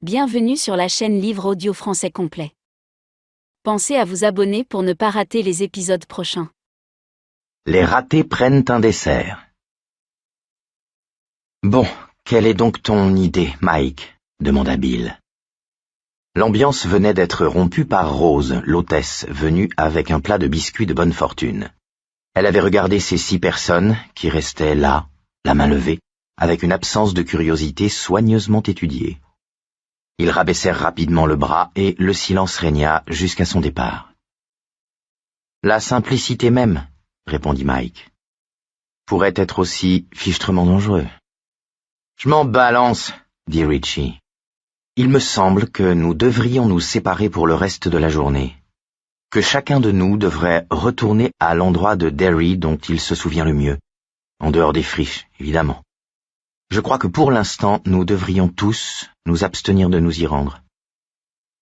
Bienvenue sur la chaîne Livre Audio Français Complet. Pensez à vous abonner pour ne pas rater les épisodes prochains. Les ratés prennent un dessert. Bon, quelle est donc ton idée, Mike ? Demanda Bill. L'ambiance venait d'être rompue par Rose, l'hôtesse, venue avec un plat de biscuits de bonne fortune. Elle avait regardé ces 6 personnes qui restaient là, la main levée, avec une absence de curiosité soigneusement étudiée. Ils rabaissèrent rapidement le bras et le silence régna jusqu'à son départ. La simplicité même, répondit Mike, pourrait être aussi fichtrement dangereux. Je m'en balance, dit Richie. Il me semble que nous devrions nous séparer pour le reste de la journée. Que chacun de nous devrait retourner à l'endroit de Derry dont il se souvient le mieux, en dehors des friches, évidemment. Je crois que pour l'instant, nous devrions tous nous abstenir de nous y rendre.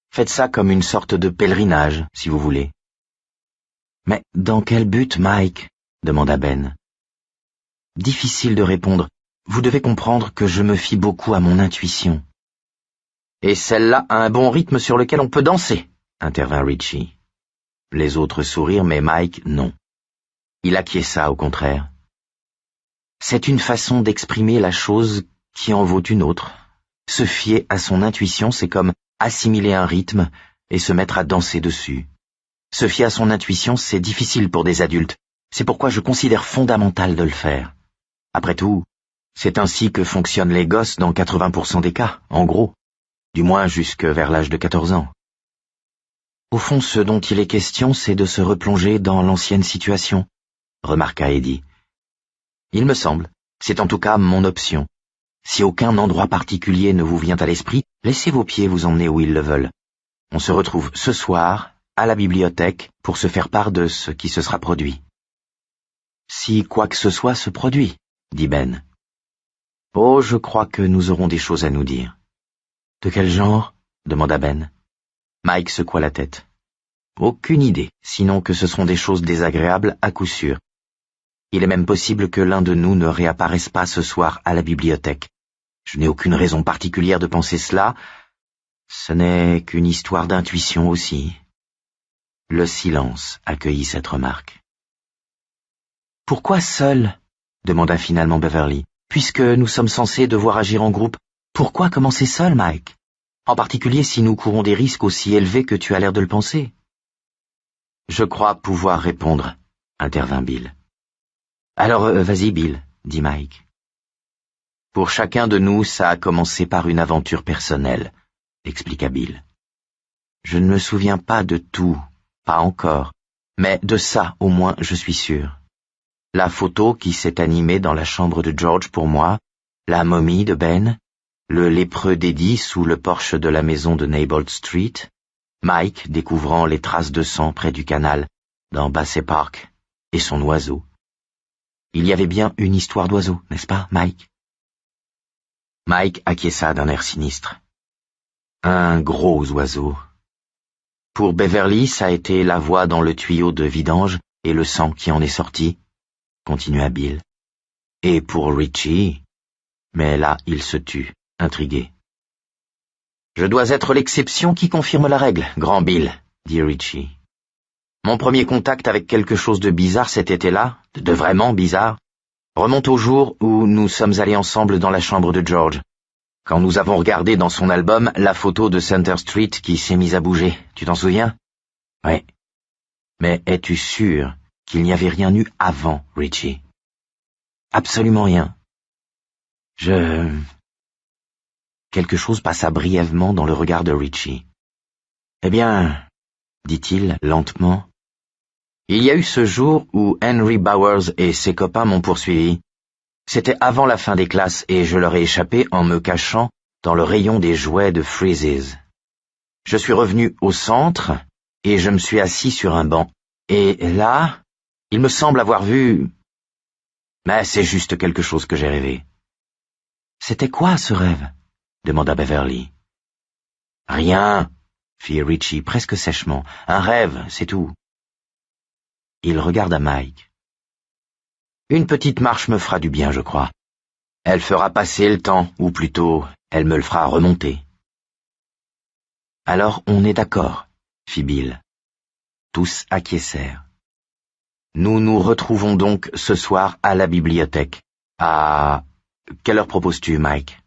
Faites ça comme une sorte de pèlerinage, si vous voulez. Mais dans quel but, Mike ? Demanda Ben. Difficile de répondre. Vous devez comprendre que je me fie beaucoup à mon intuition. Et celle-là a un bon rythme sur lequel on peut danser, intervint Richie. Les autres sourirent, mais Mike, non. Il acquiesça au contraire. C'est une façon d'exprimer la chose qui en vaut une autre. Se fier à son intuition, c'est comme assimiler un rythme et se mettre à danser dessus. Se fier à son intuition, c'est difficile pour des adultes. C'est pourquoi je considère fondamental de le faire. Après tout, c'est ainsi que fonctionnent les gosses dans 80% des cas, en gros. Du moins jusque vers l'âge de 14 ans. Au fond, ce dont il est question, c'est de se replonger dans l'ancienne situation, remarqua Eddie. Il me semble, c'est en tout cas mon option. Si aucun endroit particulier ne vous vient à l'esprit, laissez vos pieds vous emmener où ils le veulent. On se retrouve ce soir, à la bibliothèque, pour se faire part de ce qui se sera produit. Si quoi que ce soit se produit, dit Ben. Oh, je crois que nous aurons des choses à nous dire. De quel genre ? Demanda Ben. Mike secoua la tête. Aucune idée, sinon que ce seront des choses désagréables à coup sûr. Il est même possible que l'un de nous ne réapparaisse pas ce soir à la bibliothèque. Je n'ai aucune raison particulière de penser cela. Ce n'est qu'une histoire d'intuition aussi. Le silence accueillit cette remarque. Pourquoi seul ? Demanda finalement Beverly. Puisque nous sommes censés devoir agir en groupe, pourquoi commencer seul, Mike ? En particulier si nous courons des risques aussi élevés que tu as l'air de le penser. Je crois pouvoir répondre, intervint Bill. Alors, vas-y, Bill, dit Mike. Pour chacun de nous, ça a commencé par une aventure personnelle, expliqua Bill. Je ne me souviens pas de tout, pas encore, mais de ça, au moins, je suis sûr. La photo qui s'est animée dans la chambre de George pour moi, la momie de Ben, le lépreux d'Eddie sous le porche de la maison de Neighbold Street, Mike découvrant les traces de sang près du canal, dans Bassett Park, et son oiseau. Il y avait bien une histoire d'oiseau, n'est-ce pas, Mike ? Mike acquiesça d'un air sinistre. Un gros oiseau. Pour Beverly, ça a été la voix dans le tuyau de vidange et le sang qui en est sorti, continua Bill. Et pour Richie... Mais là, il se tut, intrigué. Je dois être l'exception qui confirme la règle, grand Bill, dit Richie. Mon premier contact avec quelque chose de bizarre cet été-là, de vraiment bizarre, remonte au jour où nous sommes allés ensemble dans la chambre de George, quand nous avons regardé dans son album la photo de Center Street qui s'est mise à bouger, tu t'en souviens ? Oui. Mais es-tu sûr qu'il n'y avait rien eu avant, Richie ? Absolument rien. Quelque chose passa brièvement dans le regard de Richie. Eh bien, dit-il lentement, il y a eu ce jour où Henry Bowers et ses copains m'ont poursuivi. C'était avant la fin des classes et je leur ai échappé en me cachant dans le rayon des jouets de Freezes. Je suis revenu au centre et je me suis assis sur un banc. Et là, il me semble avoir vu... Mais c'est juste quelque chose que j'ai rêvé. C'était quoi ce rêve ? Demanda Beverly. Rien, fit Richie presque sèchement. Un rêve, c'est tout. Il regarda Mike. Une petite marche me fera du bien, je crois. Elle fera passer le temps, ou plutôt, elle me le fera remonter. Alors on est d'accord, fit Bill. Tous acquiescèrent. Nous nous retrouvons donc ce soir à la bibliothèque. À... Quelle heure proposes-tu, Mike?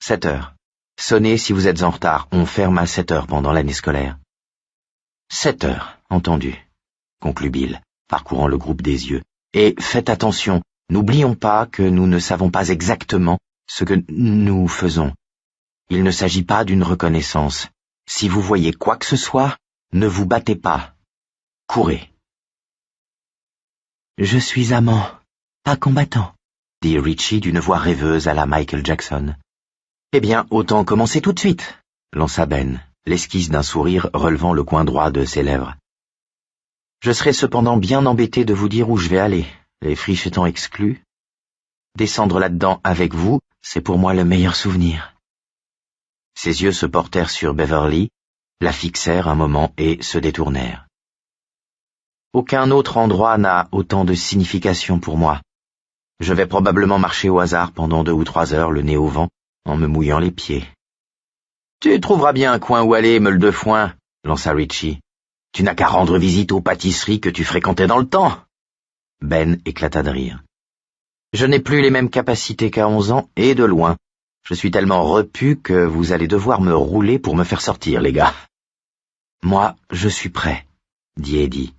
7 heures. Sonnez si vous êtes en retard. On ferme à 7 heures pendant l'année scolaire. 7 heures, entendu, conclut Bill, parcourant le groupe des yeux. Et faites attention, n'oublions pas que nous ne savons pas exactement ce que nous faisons. Il ne s'agit pas d'une reconnaissance. Si vous voyez quoi que ce soit, ne vous battez pas. Courez. Je suis amant, pas combattant, dit Richie d'une voix rêveuse à la Michael Jackson. Eh bien, autant commencer tout de suite, lança Ben, l'esquisse d'un sourire relevant le coin droit de ses lèvres. Je serai cependant bien embêté de vous dire où je vais aller, les friches étant exclues. Descendre là-dedans avec vous, c'est pour moi le meilleur souvenir. Ses yeux se portèrent sur Beverly, la fixèrent un moment et se détournèrent. Aucun autre endroit n'a autant de signification pour moi. Je vais probablement marcher au hasard pendant 2 ou 3 heures, le nez au vent, en me mouillant les pieds. Tu trouveras bien un coin où aller, meule de foin, lança Richie. Tu n'as qu'à rendre visite aux pâtisseries que tu fréquentais dans le temps. Ben éclata de rire. Je n'ai plus les mêmes capacités qu'à 11 ans, et de loin. Je suis tellement repu que vous allez devoir me rouler pour me faire sortir, les gars. Moi, je suis prêt, dit Eddie.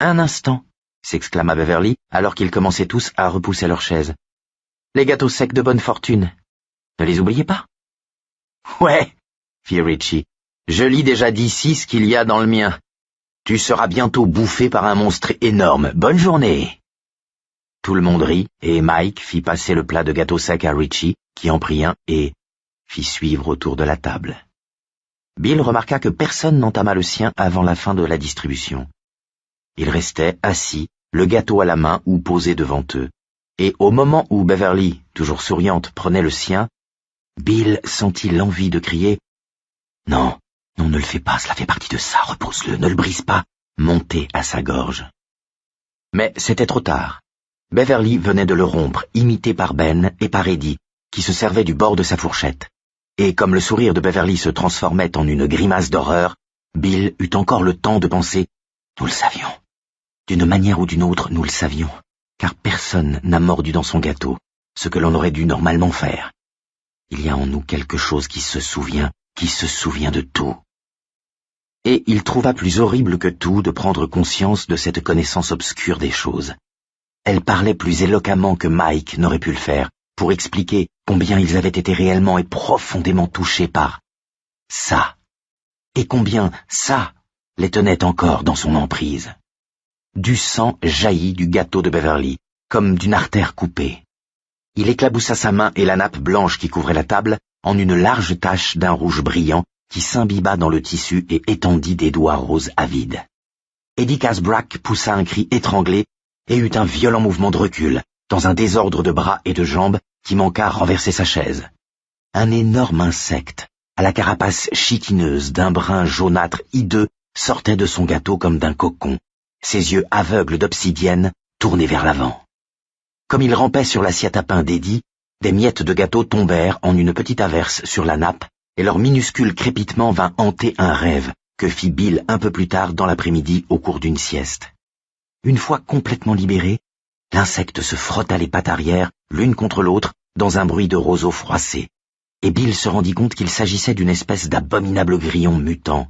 Un instant, s'exclama Beverly, alors qu'ils commençaient tous à repousser leurs chaises. Les gâteaux secs de bonne fortune. Ne les oubliez pas? Ouais, fit Richie. Je lis déjà d'ici ce qu'il y a dans le mien. Tu seras bientôt bouffé par un monstre énorme. Bonne journée. Tout le monde rit, et Mike fit passer le plat de gâteaux secs à Richie, qui en prit un et fit suivre autour de la table. Bill remarqua que personne n'entama le sien avant la fin de la distribution. Ils restaient assis, le gâteau à la main ou posé devant eux, et au moment où Beverly, toujours souriante, prenait le sien, Bill sentit l'envie de crier « Non, non, ne le fais pas, cela fait partie de ça, repousse-le, ne le brise pas !» monter à sa gorge. Mais c'était trop tard. Beverly venait de le rompre, imité par Ben et par Eddie, qui se servaient du bord de sa fourchette. Et comme le sourire de Beverly se transformait en une grimace d'horreur, Bill eut encore le temps de penser « Nous le savions. D'une manière ou d'une autre, nous le savions, car personne n'a mordu dans son gâteau, ce que l'on aurait dû normalement faire. Il y a en nous quelque chose qui se souvient de tout. » Et il trouva plus horrible que tout de prendre conscience de cette connaissance obscure des choses. Elle parlait plus éloquemment que Mike n'aurait pu le faire, pour expliquer combien ils avaient été réellement et profondément touchés par ça, et combien ça les tenait encore dans son emprise. Du sang jaillit du gâteau de Beverly, comme d'une artère coupée. Il éclaboussa sa main et la nappe blanche qui couvrait la table en une large tache d'un rouge brillant qui s'imbiba dans le tissu et étendit des doigts roses avides. Eddie Casbrack poussa un cri étranglé et eut un violent mouvement de recul, dans un désordre de bras et de jambes qui manqua renverser sa chaise. Un énorme insecte, à la carapace chitineuse d'un brun jaunâtre hideux, sortait de son gâteau comme d'un cocon, ses yeux aveugles d'obsidienne tournés vers l'avant. Comme il rampait sur l'assiette à pain d'Eddie, des miettes de gâteau tombèrent en une petite averse sur la nappe, et leur minuscule crépitement vint hanter un rêve que fit Bill un peu plus tard dans l'après-midi au cours d'une sieste. Une fois complètement libéré, l'insecte se frotta les pattes arrière, l'une contre l'autre, dans un bruit de roseaux froissés, et Bill se rendit compte qu'il s'agissait d'une espèce d'abominable grillon mutant.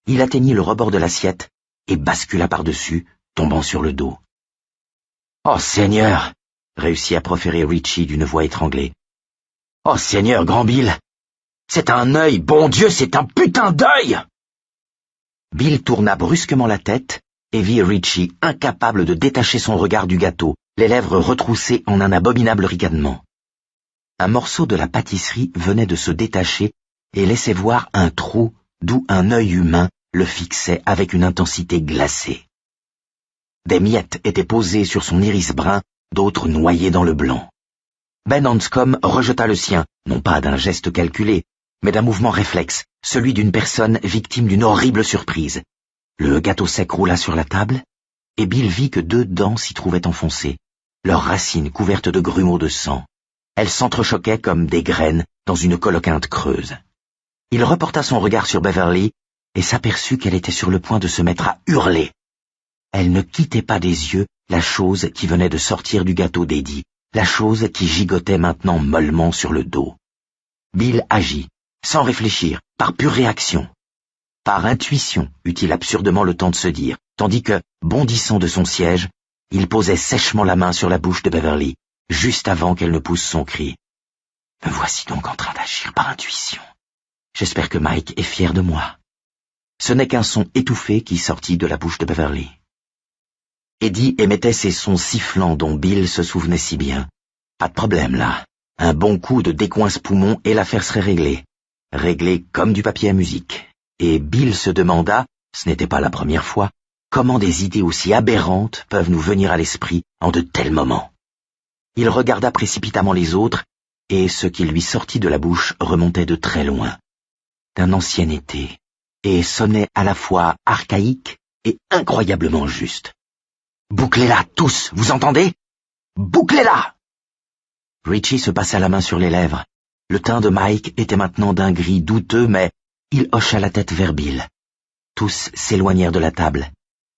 Il atteignit le rebord de l'assiette et bascula par-dessus, tombant sur le dos. « Oh Seigneur !» réussit à proférer Richie d'une voix étranglée. « Oh Seigneur, grand Bill ! C'est un œil, bon Dieu, c'est un putain d'œil !» Bill tourna brusquement la tête et vit Richie incapable de détacher son regard du gâteau, les lèvres retroussées en un abominable ricanement. Un morceau de la pâtisserie venait de se détacher et laissait voir un trou d'où un œil humain le fixait avec une intensité glacée. Des miettes étaient posées sur son iris brun, d'autres noyées dans le blanc. Ben Hanscom rejeta le sien, non pas d'un geste calculé, mais d'un mouvement réflexe, celui d'une personne victime d'une horrible surprise. Le gâteau sec roula sur la table, et Bill vit que 2 dents s'y trouvaient enfoncées, leurs racines couvertes de grumeaux de sang. Elles s'entrechoquaient comme des graines dans une coloquinte creuse. Il reporta son regard sur Beverly et s'aperçut qu'elle était sur le point de se mettre à hurler. Elle ne quittait pas des yeux la chose qui venait de sortir du gâteau d'Eddie, la chose qui gigotait maintenant mollement sur le dos. Bill agit, sans réfléchir, par pure réaction. Par intuition, eut-il absurdement le temps de se dire, tandis que, bondissant de son siège, il posait sèchement la main sur la bouche de Beverly, juste avant qu'elle ne pousse son cri. « Me voici donc en train d'agir par intuition. J'espère que Mike est fier de moi. » Ce n'est qu'un son étouffé qui sortit de la bouche de Beverly. Eddie émettait ces sons sifflants dont Bill se souvenait si bien. Pas de problème là. Un bon coup de décoince-poumon et l'affaire serait réglée. Réglée comme du papier à musique. Et Bill se demanda, ce n'était pas la première fois, comment des idées aussi aberrantes peuvent nous venir à l'esprit en de tels moments. Il regarda précipitamment les autres, et ce qui lui sortit de la bouche remontait de très loin, d'un ancien été, et sonnait à la fois archaïque et incroyablement juste. « Bouclez-la, tous, vous entendez? Bouclez-la !» Richie se passa la main sur les lèvres. Le teint de Mike était maintenant d'un gris douteux, mais il hocha la tête vers Bill. Tous s'éloignèrent de la table.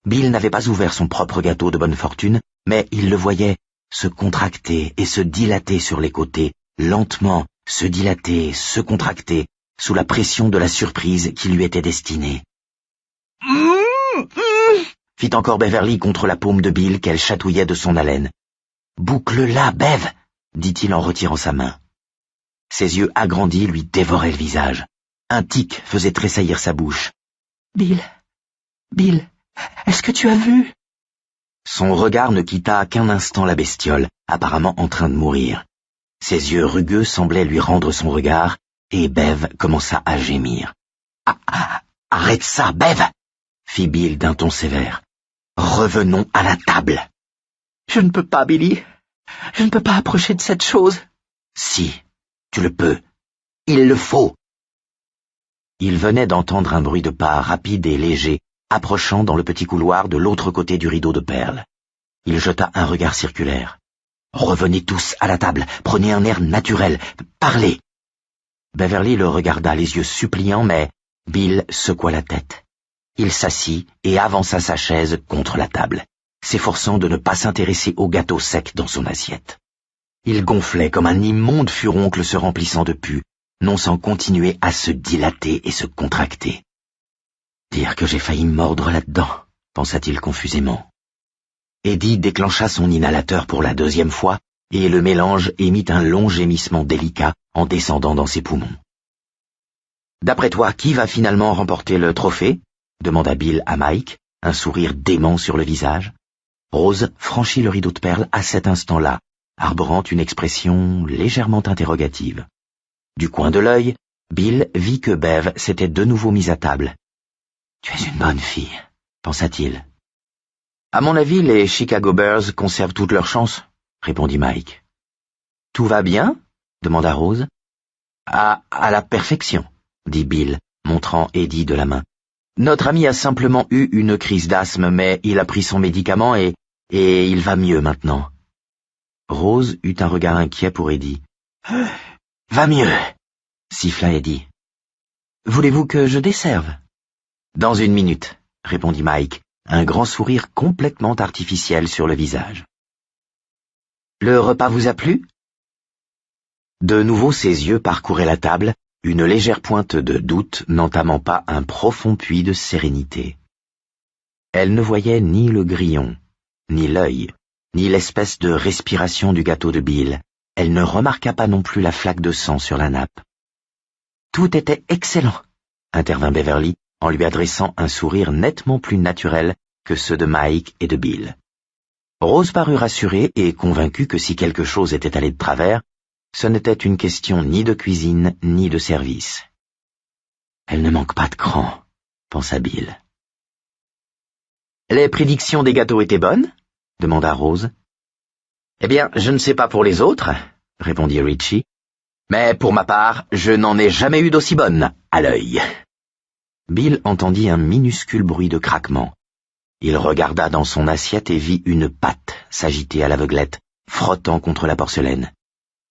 Bill n'avait pas ouvert son propre gâteau de bonne fortune, mais il le voyait se contracter et se dilater sur les côtés, lentement, se dilater, se contracter, sous la pression de la surprise qui lui était destinée. Fit encore Beverly contre la paume de Bill qu'elle chatouillait de son haleine. « Boucle-la, Bev !» dit-il en retirant sa main. Ses yeux agrandis lui dévoraient le visage. Un tic faisait tressaillir sa bouche. « Bill, est-ce que tu as vu ?» Son regard ne quitta qu'un instant la bestiole, apparemment en train de mourir. Ses yeux rugueux semblaient lui rendre son regard, et Bev commença à gémir. « Arrête ça, Bev !» fit Bill d'un ton sévère. « Revenons à la table. »« Je ne peux pas, Billy. Je ne peux pas approcher de cette chose. »« Si, tu le peux. Il le faut. » Il venait d'entendre un bruit de pas rapide et léger, approchant dans le petit couloir de l'autre côté du rideau de perles. Il jeta un regard circulaire. « Revenez tous à la table, prenez un air naturel, parlez !» Beverly le regarda les yeux suppliants, mais Bill secoua la tête. Il s'assit et avança sa chaise contre la table, s'efforçant de ne pas s'intéresser au gâteau sec dans son assiette. Il gonflait comme un immonde furoncle se remplissant de pus, non sans continuer à se dilater et se contracter. « Dire que j'ai failli mordre là-dedans », pensa-t-il confusément. Eddie déclencha son inhalateur pour la deuxième fois, et le mélange émit un long gémissement délicat en descendant dans ses poumons. « D'après toi, qui va finalement remporter le trophée ?» demanda Bill à Mike, un sourire dément sur le visage. Rose franchit le rideau de perles à cet instant-là, arborant une expression légèrement interrogative. Du coin de l'œil, Bill vit que Bev s'était de nouveau mise à table. « Tu es une bonne fille, » pensa-t-il. « À mon avis, les Chicago Bears conservent toutes leurs chances, » répondit Mike. « Tout va bien ?» demanda Rose. « À la perfection, » dit Bill, montrant Eddie de la main. « Notre ami a simplement eu une crise d'asthme, mais il a pris son médicament et il va mieux maintenant. » Rose eut un regard inquiet pour Eddie. « Va mieux !» siffla Eddie. « Voulez-vous que je desserve ?»« Dans une minute, » répondit Mike, un grand sourire complètement artificiel sur le visage. « Le repas vous a plu ?» De nouveau ses yeux parcouraient la table, une légère pointe de doute n'entamant pas un profond puits de sérénité. Elle ne voyait ni le grillon, ni l'œil, ni l'espèce de respiration du gâteau de Bill. Elle ne remarqua pas non plus la flaque de sang sur la nappe. « Tout était excellent », intervint Beverly en lui adressant un sourire nettement plus naturel que ceux de Mike et de Bill. Rose parut rassurée et convaincue que si quelque chose était allé de travers, ce n'était une question ni de cuisine ni de service. « Elle ne manque pas de cran », pensa Bill. « Les prédictions des gâteaux étaient bonnes ?» demanda Rose. « Eh bien, je ne sais pas pour les autres, » répondit Richie, « mais pour ma part, je n'en ai jamais eu d'aussi bonnes à l'œil. » Bill entendit un minuscule bruit de craquement. Il regarda dans son assiette et vit une patte s'agiter à l'aveuglette, frottant contre la porcelaine.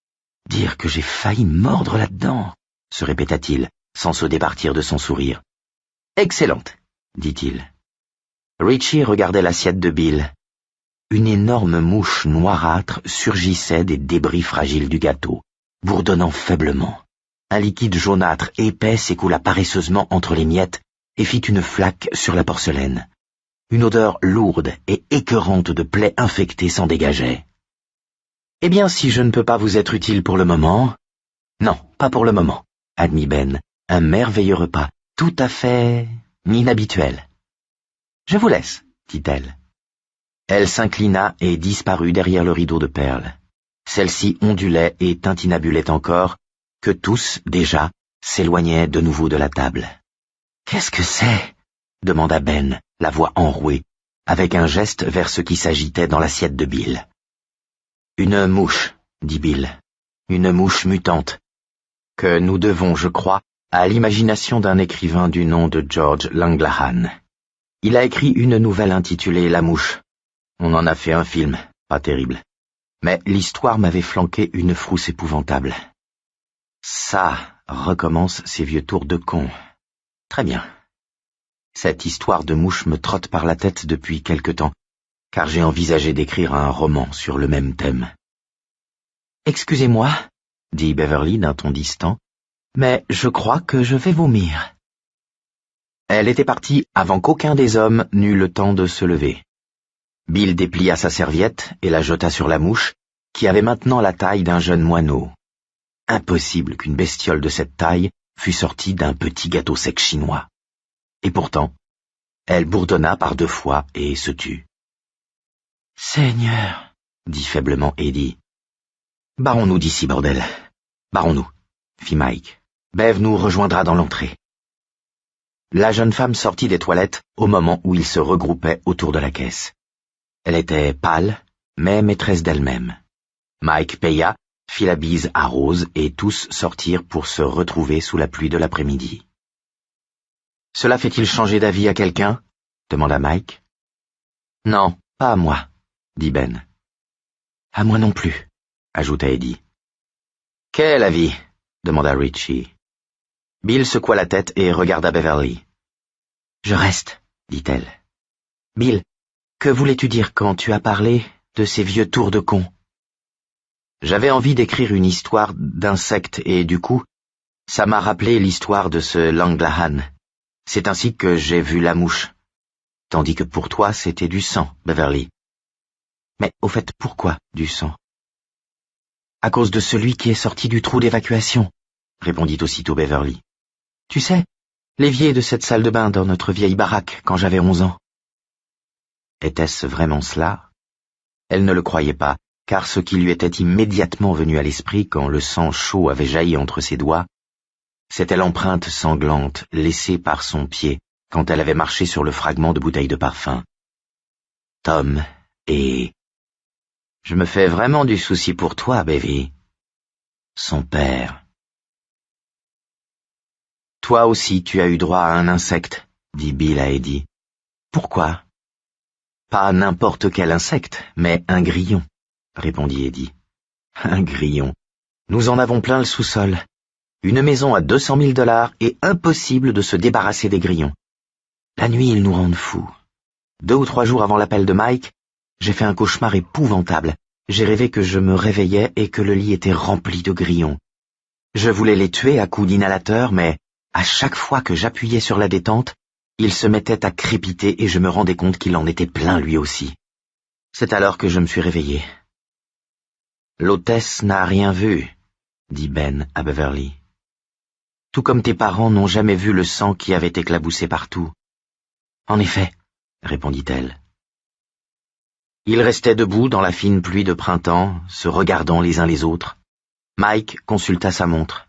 « Dire que j'ai failli mordre là-dedans, » se répéta-t-il, sans se départir de son sourire. « Excellente, dit-il. Richie regardait l'assiette de Bill. Une énorme mouche noirâtre surgissait des débris fragiles du gâteau, bourdonnant faiblement. Un liquide jaunâtre épais s'écoula paresseusement entre les miettes et fit une flaque sur la porcelaine. Une odeur lourde et écœurante de plaies infectées s'en dégageait. « Eh bien, si je ne peux pas vous être utile pour le moment... »« Non, pas pour le moment, » admit Ben. « Un merveilleux repas, tout à fait inhabituel. »« Je vous laisse, » dit-elle. Elle s'inclina et disparut derrière le rideau de perles. Celle-ci ondulait et tintinabulait encore, que tous, déjà, s'éloignaient de nouveau de la table. « Qu'est-ce que c'est ?» demanda Ben, la voix enrouée, avec un geste vers ce qui s'agitait dans l'assiette de Bill. « Une mouche, » dit Bill. « Une mouche mutante, que nous devons, je crois, à l'imagination d'un écrivain du nom de George Langlahan. Il a écrit une nouvelle intitulée La Mouche. On en a fait un film, pas terrible. Mais l'histoire m'avait flanqué une frousse épouvantable. Ça recommence ces vieux tours de con. Très bien. Cette histoire de mouche me trotte par la tête depuis quelque temps, car j'ai envisagé d'écrire un roman sur le même thème. « Excusez-moi, » dit Beverly d'un ton distant, « mais je crois que je vais vomir. » Elle était partie avant qu'aucun des hommes n'eût le temps de se lever. Bill déplia sa serviette et la jeta sur la mouche, qui avait maintenant la taille d'un jeune moineau. Impossible qu'une bestiole de cette taille fût sortie d'un petit gâteau sec chinois. Et pourtant, elle bourdonna par 2 fois et se tut. « Seigneur, » dit faiblement Eddie. « Barrons-nous d'ici, bordel. Barrons-nous, » fit Mike. « Bev nous rejoindra dans l'entrée. » La jeune femme sortit des toilettes au moment où ils se regroupaient autour de la caisse. Elle était pâle, mais maîtresse d'elle-même. Mike paya, fit la bise à Rose et tous sortirent pour se retrouver sous la pluie de l'après-midi. « Cela fait-il changer d'avis à quelqu'un » demanda Mike. « Non, pas à moi, » dit Ben. « À moi non plus, » ajouta Eddie. « Quel avis » demanda Richie. Bill secoua la tête et regarda Beverly. « Je reste, » dit-elle. « Bill, que voulais-tu dire quand tu as parlé de ces vieux tours de con ?» J'avais envie d'écrire une histoire d'insectes et du coup, ça m'a rappelé l'histoire de ce Langlahan. C'est ainsi que j'ai vu la mouche. Tandis que pour toi, c'était du sang, Beverly. Mais au fait, pourquoi du sang ? À cause de celui qui est sorti du trou d'évacuation, répondit aussitôt Beverly. Tu sais, l'évier de cette salle de bain dans notre vieille baraque quand j'avais 11 ans. Était-ce vraiment cela ? Elle ne le croyait pas, car ce qui lui était immédiatement venu à l'esprit quand le sang chaud avait jailli entre ses doigts, c'était l'empreinte sanglante laissée par son pied quand elle avait marché sur le fragment de bouteille de parfum. Tom et... Je me fais vraiment du souci pour toi, Bevy. Son père. Toi aussi tu as eu droit à un insecte, dit Bill à Eddie. Pourquoi ? Pas n'importe quel insecte, mais un grillon, répondit Eddie. Un grillon. Nous en avons plein le sous-sol. Une maison à 200 000 $ et impossible de se débarrasser des grillons. La nuit, ils nous rendent fous. 2 ou 3 jours avant l'appel de Mike, j'ai fait un cauchemar épouvantable. J'ai rêvé que je me réveillais et que le lit était rempli de grillons. Je voulais les tuer à coups d'inhalateur, mais à chaque fois que j'appuyais sur la détente, il se mettait à crépiter et je me rendais compte qu'il en était plein lui aussi. C'est alors que je me suis réveillé. L'hôtesse n'a rien vu, dit Ben à Beverly. Tout comme tes parents n'ont jamais vu le sang qui avait éclaboussé partout. En effet, répondit-elle. Ils restaient debout dans la fine pluie de printemps, se regardant les uns les autres. Mike consulta sa montre.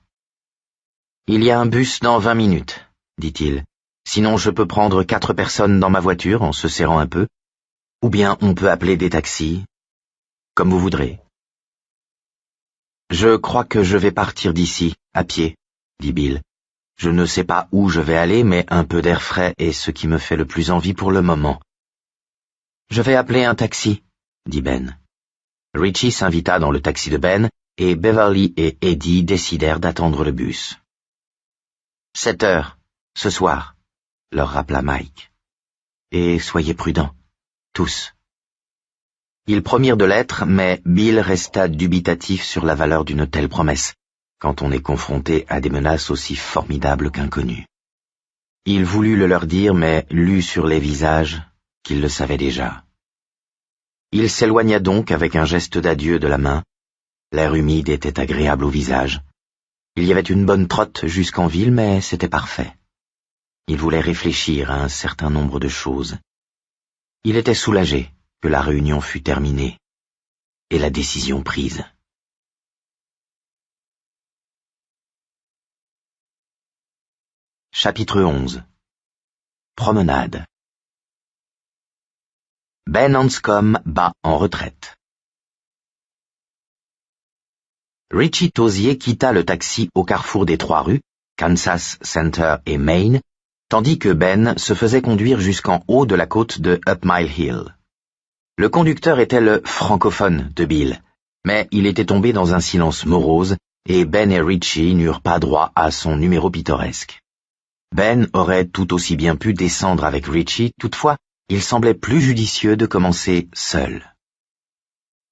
Il y a un bus dans 20 minutes, dit-il. Sinon je peux prendre 4 personnes dans ma voiture en se serrant un peu. Ou bien on peut appeler des taxis. Comme vous voudrez. Je crois que je vais partir d'ici, à pied, dit Bill. Je ne sais pas où je vais aller, mais un peu d'air frais est ce qui me fait le plus envie pour le moment. Je vais appeler un taxi, dit Ben. Richie s'invita dans le taxi de Ben, et Beverly et Eddie décidèrent d'attendre le bus. 7 heures, ce soir, leur rappela Mike. Et soyez prudents, tous. Ils promirent de l'être, mais Bill resta dubitatif sur la valeur d'une telle promesse, quand on est confronté à des menaces aussi formidables qu'inconnues. Il voulut le leur dire, mais lut sur les visages qu'ils le savaient déjà. Il s'éloigna donc avec un geste d'adieu de la main. L'air humide était agréable au visage. Il y avait une bonne trotte jusqu'en ville, mais c'était parfait. Il voulait réfléchir à un certain nombre de choses. Il était soulagé que la réunion fût terminée et la décision prise. Chapitre 11. Promenade. Ben Hanscom bat en retraite. Richie Tosier quitta le taxi au carrefour des 3 rues, Kansas Center et Main, tandis que Ben se faisait conduire jusqu'en haut de la côte de Up Mile Hill. Le conducteur était le francophone de Bill, mais il était tombé dans un silence morose et Ben et Richie n'eurent pas droit à son numéro pittoresque. Ben aurait tout aussi bien pu descendre avec Richie, toutefois, il semblait plus judicieux de commencer seul.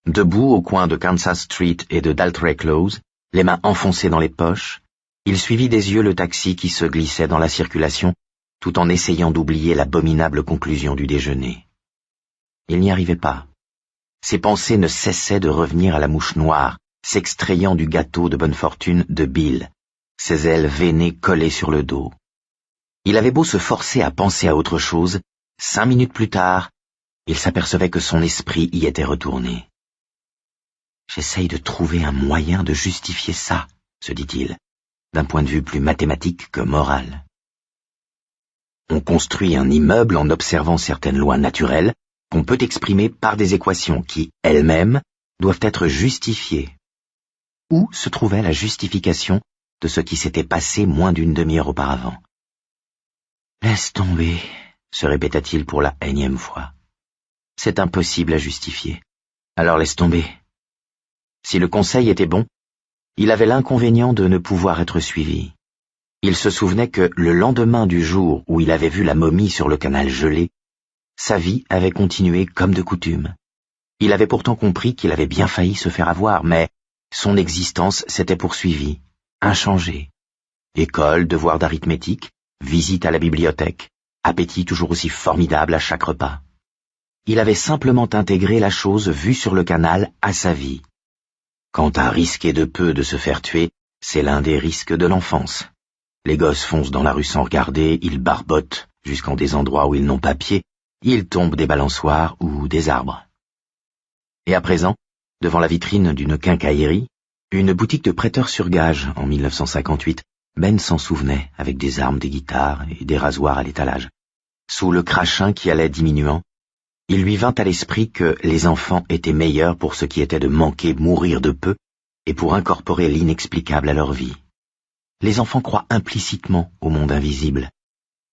Debout au coin de Kansas Street et de Daltrey Close, les mains enfoncées dans les poches, il suivit des yeux le taxi qui se glissait dans la circulation, tout en essayant d'oublier l'abominable conclusion du déjeuner. Il n'y arrivait pas. Ses pensées ne cessaient de revenir à la mouche noire, s'extrayant du gâteau de bonne fortune de Bill, ses ailes veinées collées sur le dos. Il avait beau se forcer à penser à autre chose, 5 minutes plus tard, il s'apercevait que son esprit y était retourné. J'essaye de trouver un moyen de justifier ça, se dit-il, d'un point de vue plus mathématique que moral. On construit un immeuble en observant certaines lois naturelles qu'on peut exprimer par des équations qui, elles-mêmes, doivent être justifiées. Où se trouvait la justification de ce qui s'était passé moins d'une demi-heure auparavant? Laisse tomber, se répéta-t-il pour la énième fois. C'est impossible à justifier. Alors laisse tomber. Si le conseil était bon, il avait l'inconvénient de ne pouvoir être suivi. Il se souvenait que le lendemain du jour où il avait vu la momie sur le canal gelé, sa vie avait continué comme de coutume. Il avait pourtant compris qu'il avait bien failli se faire avoir, mais son existence s'était poursuivie, inchangée. École, devoir d'arithmétique, visite à la bibliothèque, appétit toujours aussi formidable à chaque repas. Il avait simplement intégré la chose vue sur le canal à sa vie. Quant à risquer de peu de se faire tuer, c'est l'un des risques de l'enfance. Les gosses foncent dans la rue sans regarder, ils barbotent jusqu'en des endroits où ils n'ont pas pied, ils tombent des balançoires ou des arbres. Et à présent, devant la vitrine d'une quincaillerie, une boutique de prêteurs sur gage en 1958, Ben s'en souvenait avec des armes, des guitares et des rasoirs à l'étalage. Sous le crachin qui allait diminuant, il lui vint à l'esprit que les enfants étaient meilleurs pour ce qui était de manquer mourir de peu et pour incorporer l'inexplicable à leur vie. Les enfants croient implicitement au monde invisible.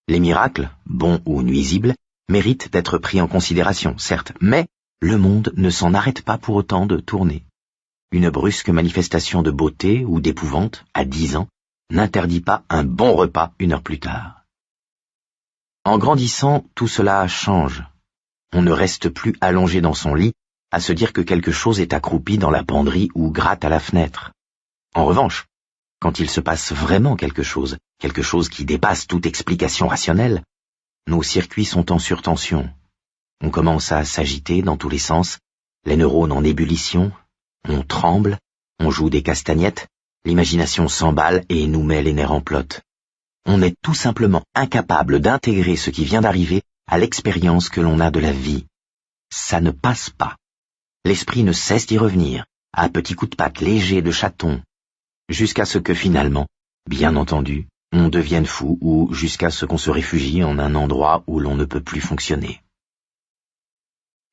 Les miracles, bons ou nuisibles, méritent d'être pris en considération, certes, mais le monde ne s'en arrête pas pour autant de tourner. Une brusque manifestation de beauté ou d'épouvante, à 10 ans, n'interdit pas un bon repas 1 heure plus tard. En grandissant, tout cela change. On ne reste plus allongé dans son lit à se dire que quelque chose est accroupi dans la penderie ou gratte à la fenêtre. En revanche, quand il se passe vraiment quelque chose qui dépasse toute explication rationnelle, nos circuits sont en surtension. On commence à s'agiter dans tous les sens, les neurones en ébullition, on tremble, on joue des castagnettes, l'imagination s'emballe et nous met les nerfs en plot. On est tout simplement incapable d'intégrer ce qui vient d'arriver à l'expérience que l'on a de la vie. Ça ne passe pas. L'esprit ne cesse d'y revenir, à petits coups de patte légers de chaton, jusqu'à ce que finalement, bien entendu, on devienne fou ou jusqu'à ce qu'on se réfugie en un endroit où l'on ne peut plus fonctionner.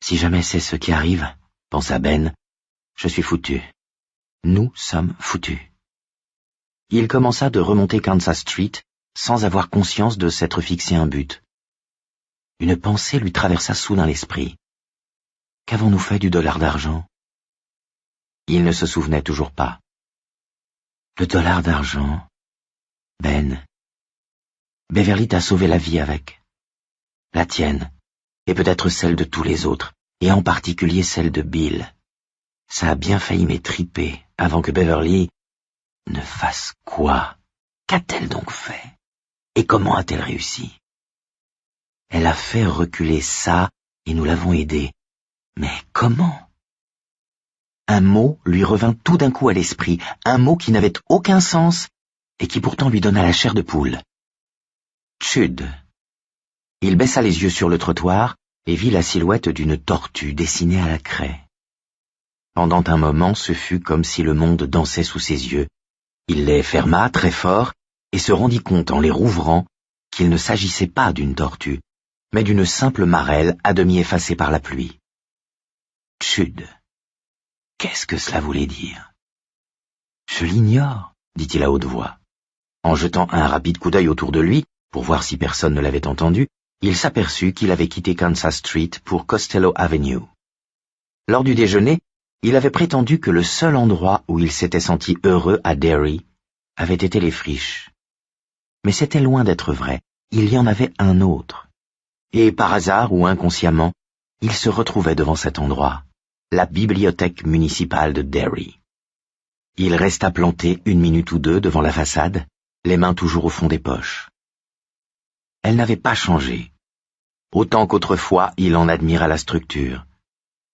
Si jamais c'est ce qui arrive, pensa Ben, je suis foutu. Nous sommes foutus. Il commença de remonter Kansas Street sans avoir conscience de s'être fixé un but. Une pensée lui traversa soudain l'esprit. Qu'avons-nous fait du dollar d'argent? Il ne se souvenait toujours pas. Le dollar d'argent. Ben, Beverly t'a sauvé la vie avec. La tienne, et peut-être celle de tous les autres, et en particulier celle de Bill. Ça a bien failli m'étriper avant que Beverly ne fasse quoi? Qu'a-t-elle donc fait? Et comment a-t-elle réussi? Elle a fait reculer ça et nous l'avons aidée. Mais comment? Un mot lui revint tout d'un coup à l'esprit, un mot qui n'avait aucun sens et qui pourtant lui donna la chair de poule. Chud. Il baissa les yeux sur le trottoir et vit la silhouette d'une tortue dessinée à la craie. Pendant un moment, ce fut comme si le monde dansait sous ses yeux. Il les ferma très fort et se rendit compte en les rouvrant qu'il ne s'agissait pas d'une tortue, mais d'une simple marelle à demi effacée par la pluie. Chud. Qu'est-ce que cela voulait dire? Je l'ignore, dit-il à haute voix. En jetant un rapide coup d'œil autour de lui, pour voir si personne ne l'avait entendu, il s'aperçut qu'il avait quitté Kansas Street pour Costello Avenue. Lors du déjeuner, il avait prétendu que le seul endroit où il s'était senti heureux à Derry avait été les friches. Mais c'était loin d'être vrai, il y en avait un autre. Et par hasard ou inconsciemment, il se retrouvait devant cet endroit, la bibliothèque municipale de Derry. Il resta planté 1 minute ou 2 devant la façade, les mains toujours au fond des poches. Elle n'avait pas changé. Autant qu'autrefois, il en admira la structure.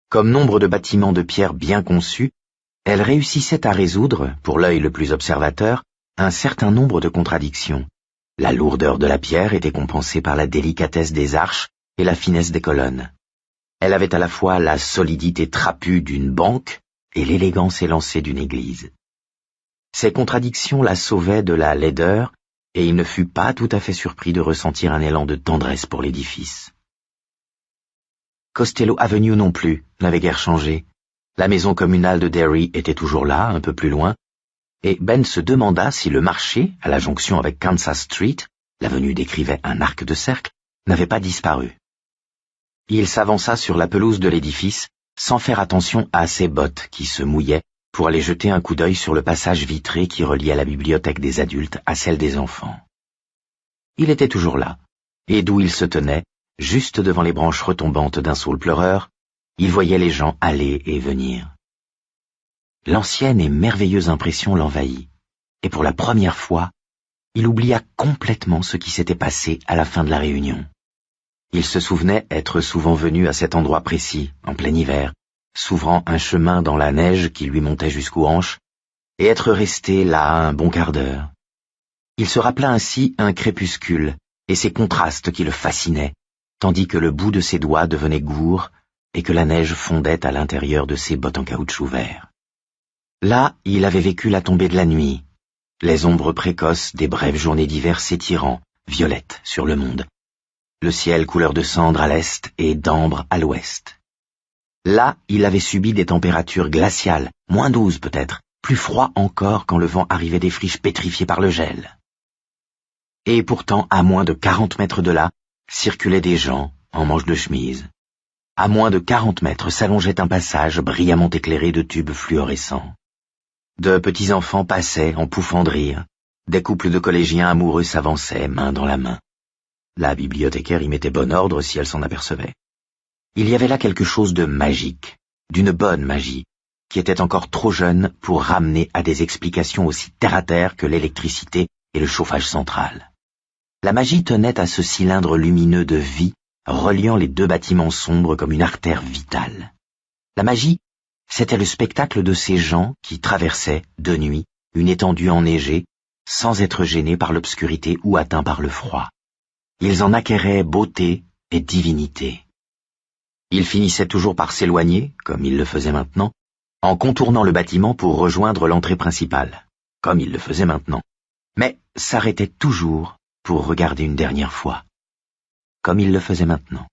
Comme nombre de bâtiments de pierre bien conçus, elle réussissait à résoudre, pour l'œil le plus observateur, un certain nombre de contradictions. La lourdeur de la pierre était compensée par la délicatesse des arches et la finesse des colonnes. Elle avait à la fois la solidité trapue d'une banque et l'élégance élancée d'une église. Ces contradictions la sauvaient de la laideur, et il ne fut pas tout à fait surpris de ressentir un élan de tendresse pour l'édifice. Costello Avenue non plus n'avait guère changé. La maison communale de Derry était toujours là, un peu plus loin, et Ben se demanda si le marché, à la jonction avec Kansas Street, l'avenue décrivait un arc de cercle, n'avait pas disparu. Il s'avança sur la pelouse de l'édifice, sans faire attention à ses bottes qui se mouillaient, pour aller jeter un coup d'œil sur le passage vitré qui reliait la bibliothèque des adultes à celle des enfants. Il était toujours là, et d'où il se tenait, juste devant les branches retombantes d'un saule pleureur, il voyait les gens aller et venir. L'ancienne et merveilleuse impression l'envahit, et pour la première fois, il oublia complètement ce qui s'était passé à la fin de la réunion. Il se souvenait être souvent venu à cet endroit précis, en plein hiver, s'ouvrant un chemin dans la neige qui lui montait jusqu'aux hanches, et être resté là un bon quart d'heure. Il se rappela ainsi un crépuscule et ses contrastes qui le fascinaient, tandis que le bout de ses doigts devenait gourd et que la neige fondait à l'intérieur de ses bottes en caoutchouc vert. Là, il avait vécu la tombée de la nuit, les ombres précoces des brèves journées d'hiver s'étirant, violettes, sur le monde, le ciel couleur de cendre à l'est et d'ambre à l'ouest. Là, il avait subi des températures glaciales, -12 peut-être, plus froid encore quand le vent arrivait des friches pétrifiées par le gel. Et pourtant, à moins de 40 mètres de là, circulaient des gens en manches de chemise. À moins de 40 mètres s'allongeait un passage brillamment éclairé de tubes fluorescents. De petits enfants passaient en pouffant de rire. Des couples de collégiens amoureux s'avançaient, main dans la main. La bibliothécaire y mettait bon ordre si elle s'en apercevait. Il y avait là quelque chose de magique, d'une bonne magie, qui était encore trop jeune pour ramener à des explications aussi terre-à-terre que l'électricité et le chauffage central. La magie tenait à ce cylindre lumineux de vie, reliant les 2 bâtiments sombres comme une artère vitale. La magie, c'était le spectacle de ces gens qui traversaient, de nuit, une étendue enneigée, sans être gênés par l'obscurité ou atteints par le froid. Ils en acquéraient beauté et divinité. Ils finissaient toujours par s'éloigner, comme ils le faisaient maintenant, en contournant le bâtiment pour rejoindre l'entrée principale, comme ils le faisaient maintenant, mais s'arrêtaient toujours pour regarder une dernière fois, comme ils le faisaient maintenant,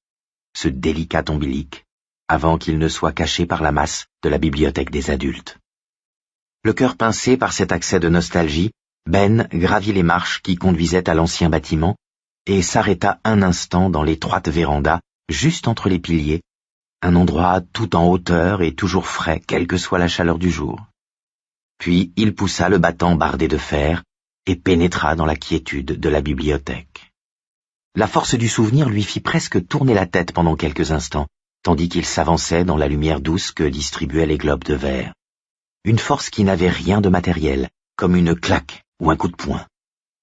ce délicat ombilique, avant qu'il ne soit caché par la masse de la bibliothèque des adultes. Le cœur pincé par cet accès de nostalgie, Ben gravit les marches qui conduisaient à l'ancien bâtiment et s'arrêta un instant dans l'étroite véranda, juste entre les piliers, un endroit tout en hauteur et toujours frais, quelle que soit la chaleur du jour. Puis il poussa le battant bardé de fer et pénétra dans la quiétude de la bibliothèque. La force du souvenir lui fit presque tourner la tête pendant quelques instants, tandis qu'il s'avançait dans la lumière douce que distribuaient les globes de verre. Une force qui n'avait rien de matériel, comme une claque ou un coup de poing.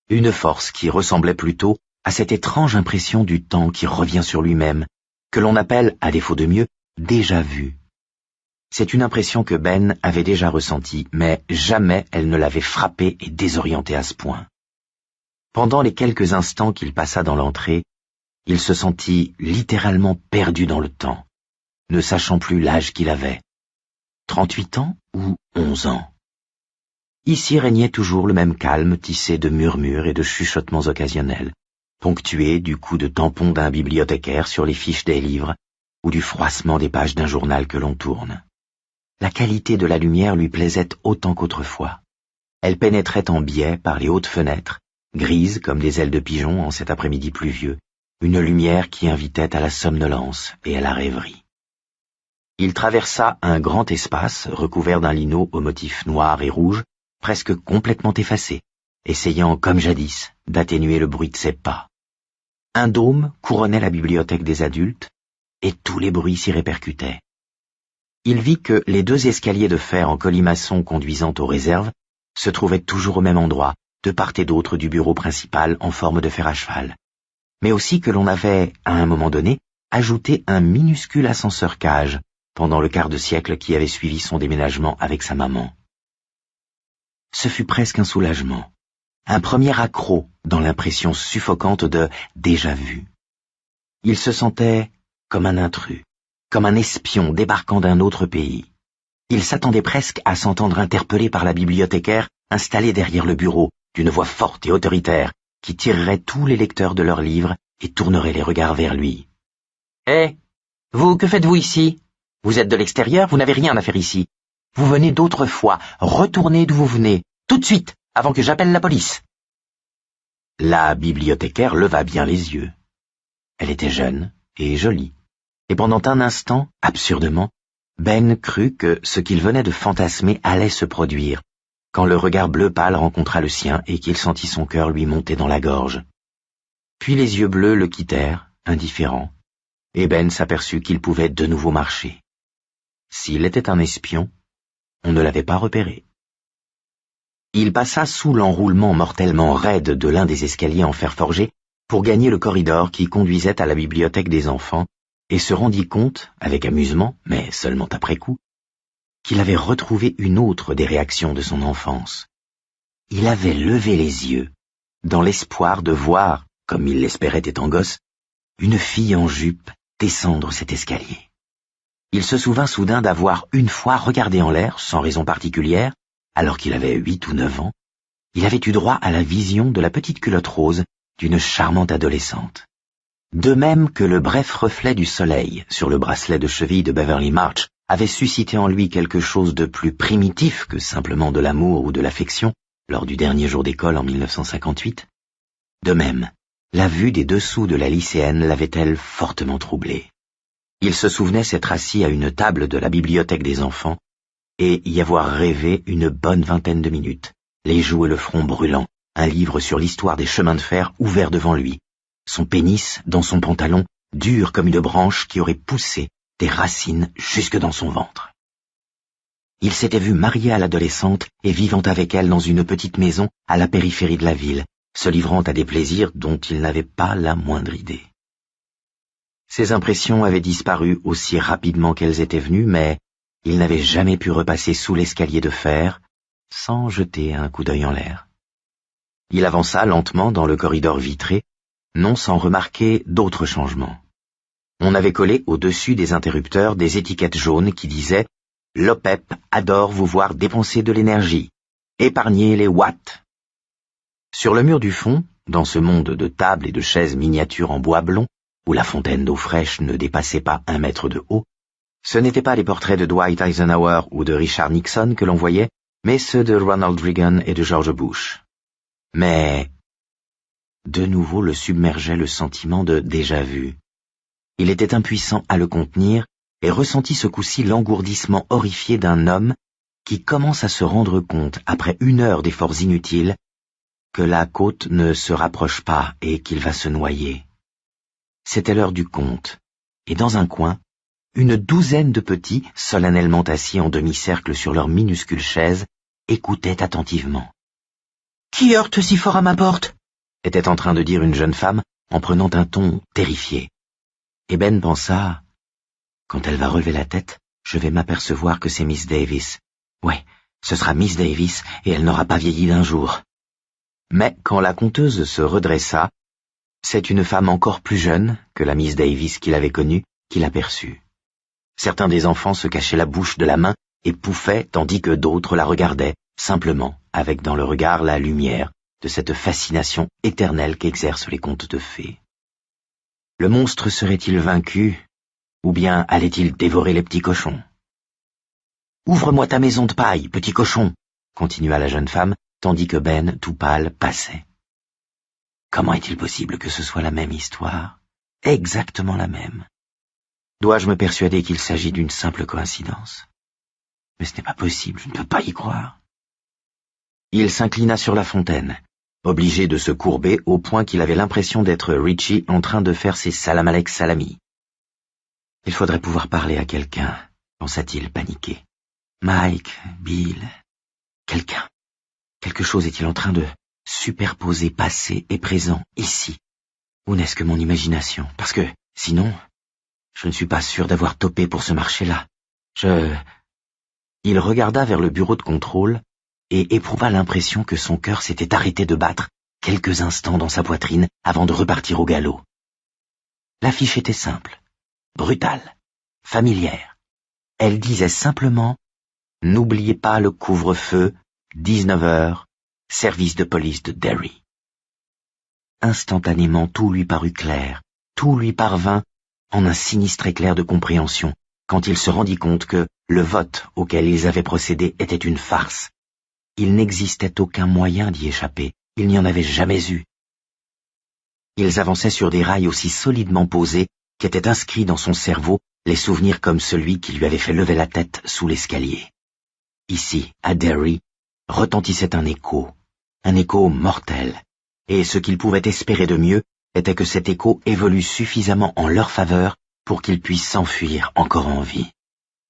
Une force qui ressemblait plutôt à cette étrange impression du temps qui revient sur lui-même, que l'on appelle, à défaut de mieux, déjà vu. C'est une impression que Ben avait déjà ressentie, mais jamais elle ne l'avait frappé et désorienté à ce point. Pendant les quelques instants qu'il passa dans l'entrée, il se sentit littéralement perdu dans le temps, ne sachant plus l'âge qu'il avait. 38 ans ou 11 ans. Ici régnait toujours le même calme tissé de murmures et de chuchotements occasionnels, ponctué du coup de tampon d'un bibliothécaire sur les fiches des livres ou du froissement des pages d'un journal que l'on tourne. La qualité de la lumière lui plaisait autant qu'autrefois. Elle pénétrait en biais par les hautes fenêtres, grises comme des ailes de pigeon en cet après-midi pluvieux, une lumière qui invitait à la somnolence et à la rêverie. Il traversa un grand espace recouvert d'un lino au motif noir et rouge, presque complètement effacé, essayant, comme jadis, d'atténuer le bruit de ses pas. Un dôme couronnait la bibliothèque des adultes, et tous les bruits s'y répercutaient. Il vit que les 2 escaliers de fer en colimaçon conduisant aux réserves se trouvaient toujours au même endroit, de part et d'autre du bureau principal en forme de fer à cheval, mais aussi que l'on avait, à un moment donné, ajouté un minuscule ascenseur cage pendant le quart de siècle qui avait suivi son déménagement avec sa maman. Ce fut presque un soulagement, un premier accroc dans l'impression suffocante de déjà vu. Il se sentait comme un intrus, comme un espion débarquant d'un autre pays. Il s'attendait presque à s'entendre interpellé par la bibliothécaire installée derrière le bureau, d'une voix forte et autoritaire, qui tirerait tous les lecteurs de leurs livres et tournerait les regards vers lui. « Hé, vous, que faites-vous ici? Vous êtes de l'extérieur, vous n'avez rien à faire ici. Vous venez d'autrefois, retournez d'où vous venez, tout de suite, avant que j'appelle la police. » La bibliothécaire leva bien les yeux. Elle était jeune et jolie, et pendant un instant, absurdement, Ben crut que ce qu'il venait de fantasmer allait se produire, quand le regard bleu pâle rencontra le sien et qu'il sentit son cœur lui monter dans la gorge. Puis les yeux bleus le quittèrent, indifférents, et Ben s'aperçut qu'il pouvait de nouveau marcher. S'il était un espion, on ne l'avait pas repéré. Il passa sous l'enroulement mortellement raide de l'un des escaliers en fer forgé pour gagner le corridor qui conduisait à la bibliothèque des enfants et se rendit compte, avec amusement, mais seulement après coup, qu'il avait retrouvé une autre des réactions de son enfance. Il avait levé les yeux, dans l'espoir de voir, comme il l'espérait étant gosse, une fille en jupe descendre cet escalier. Il se souvint soudain d'avoir une fois regardé en l'air, sans raison particulière, alors qu'il avait 8 ou 9 ans, il avait eu droit à la vision de la petite culotte rose d'une charmante adolescente. De même que le bref reflet du soleil sur le bracelet de cheville de Beverly March avait suscité en lui quelque chose de plus primitif que simplement de l'amour ou de l'affection lors du dernier jour d'école en 1958, de même, la vue des dessous de la lycéenne l'avait-elle fortement troublé. Il se souvenait s'être assis à une table de la bibliothèque des enfants et y avoir rêvé une bonne vingtaine de minutes, les joues et le front brûlant, un livre sur l'histoire des chemins de fer ouvert devant lui, son pénis dans son pantalon, dur comme une branche qui aurait poussé des racines jusque dans son ventre. Il s'était vu marié à l'adolescente et vivant avec elle dans une petite maison à la périphérie de la ville, se livrant à des plaisirs dont il n'avait pas la moindre idée. Ses impressions avaient disparu aussi rapidement qu'elles étaient venues, mais il n'avait jamais pu repasser sous l'escalier de fer sans jeter un coup d'œil en l'air. Il avança lentement dans le corridor vitré, non sans remarquer d'autres changements. On avait collé au-dessus des interrupteurs des étiquettes jaunes qui disaient « L'OPEP adore vous voir dépenser de l'énergie. Épargnez les watts. » Sur le mur du fond, dans ce monde de tables et de chaises miniatures en bois blond, où la fontaine d'eau fraîche ne dépassait pas 1 mètre de haut, ce n'étaient pas les portraits de Dwight Eisenhower ou de Richard Nixon que l'on voyait, mais ceux de Ronald Reagan et de George Bush. Mais, de nouveau le submergeait le sentiment de déjà-vu. Il était impuissant à le contenir et ressentit ce coup-ci l'engourdissement horrifié d'un homme qui commence à se rendre compte, après 1 heure d'efforts inutiles, que la côte ne se rapproche pas et qu'il va se noyer. C'était l'heure du compte, et dans un coin, une douzaine de petits, solennellement assis en demi-cercle sur leur minuscule chaise, écoutaient attentivement. « Qui heurte si fort à ma porte ?» était en train de dire une jeune femme en prenant un ton terrifié. Et Ben pensa, « Quand elle va relever la tête, je vais m'apercevoir que c'est Miss Davis. Ouais, ce sera Miss Davis et elle n'aura pas vieilli d'un jour. » Mais quand la conteuse se redressa, c'est une femme encore plus jeune que la Miss Davis qu'il avait connue qui l'aperçut. Certains des enfants se cachaient la bouche de la main et pouffaient tandis que d'autres la regardaient, simplement, avec dans le regard la lumière de cette fascination éternelle qu'exercent les contes de fées. Le monstre serait-il vaincu, ou bien allait-il dévorer les petits cochons? « Ouvre-moi ta maison de paille, petit cochon !» continua la jeune femme, tandis que Ben, tout pâle, passait. Comment est-il possible que ce soit la même histoire? Exactement la même. Dois-je me persuader qu'il s'agit d'une simple coïncidence? Mais ce n'est pas possible, je ne peux pas y croire. Il s'inclina sur la fontaine, obligé de se courber au point qu'il avait l'impression d'être Richie en train de faire ses salamalek salami. Il faudrait pouvoir parler à quelqu'un, pensa-t-il paniqué. Mike, Bill, quelqu'un. Quelque chose est-il en train de superposer passé et présent ici? Ou n'est-ce que mon imagination? Parce que, sinon, je ne suis pas sûr d'avoir topé pour ce marché-là. Il regarda vers le bureau de contrôle et éprouva l'impression que son cœur s'était arrêté de battre quelques instants dans sa poitrine avant de repartir au galop. L'affiche était simple, brutale, familière. Elle disait simplement « N'oubliez pas le couvre-feu, 19 heures, service de police de Derry. » Instantanément, tout lui parut clair, tout lui parvint en un sinistre éclair de compréhension, quand il se rendit compte que le vote auquel ils avaient procédé était une farce. Il n'existait aucun moyen d'y échapper, il n'y en avait jamais eu. Ils avançaient sur des rails aussi solidement posés qu'étaient inscrits dans son cerveau les souvenirs comme celui qui lui avait fait lever la tête sous l'escalier. Ici, à Derry, retentissait un écho mortel, et ce qu'ils pouvaient espérer de mieux était que cet écho évolue suffisamment en leur faveur pour qu'ils puissent s'enfuir encore en vie.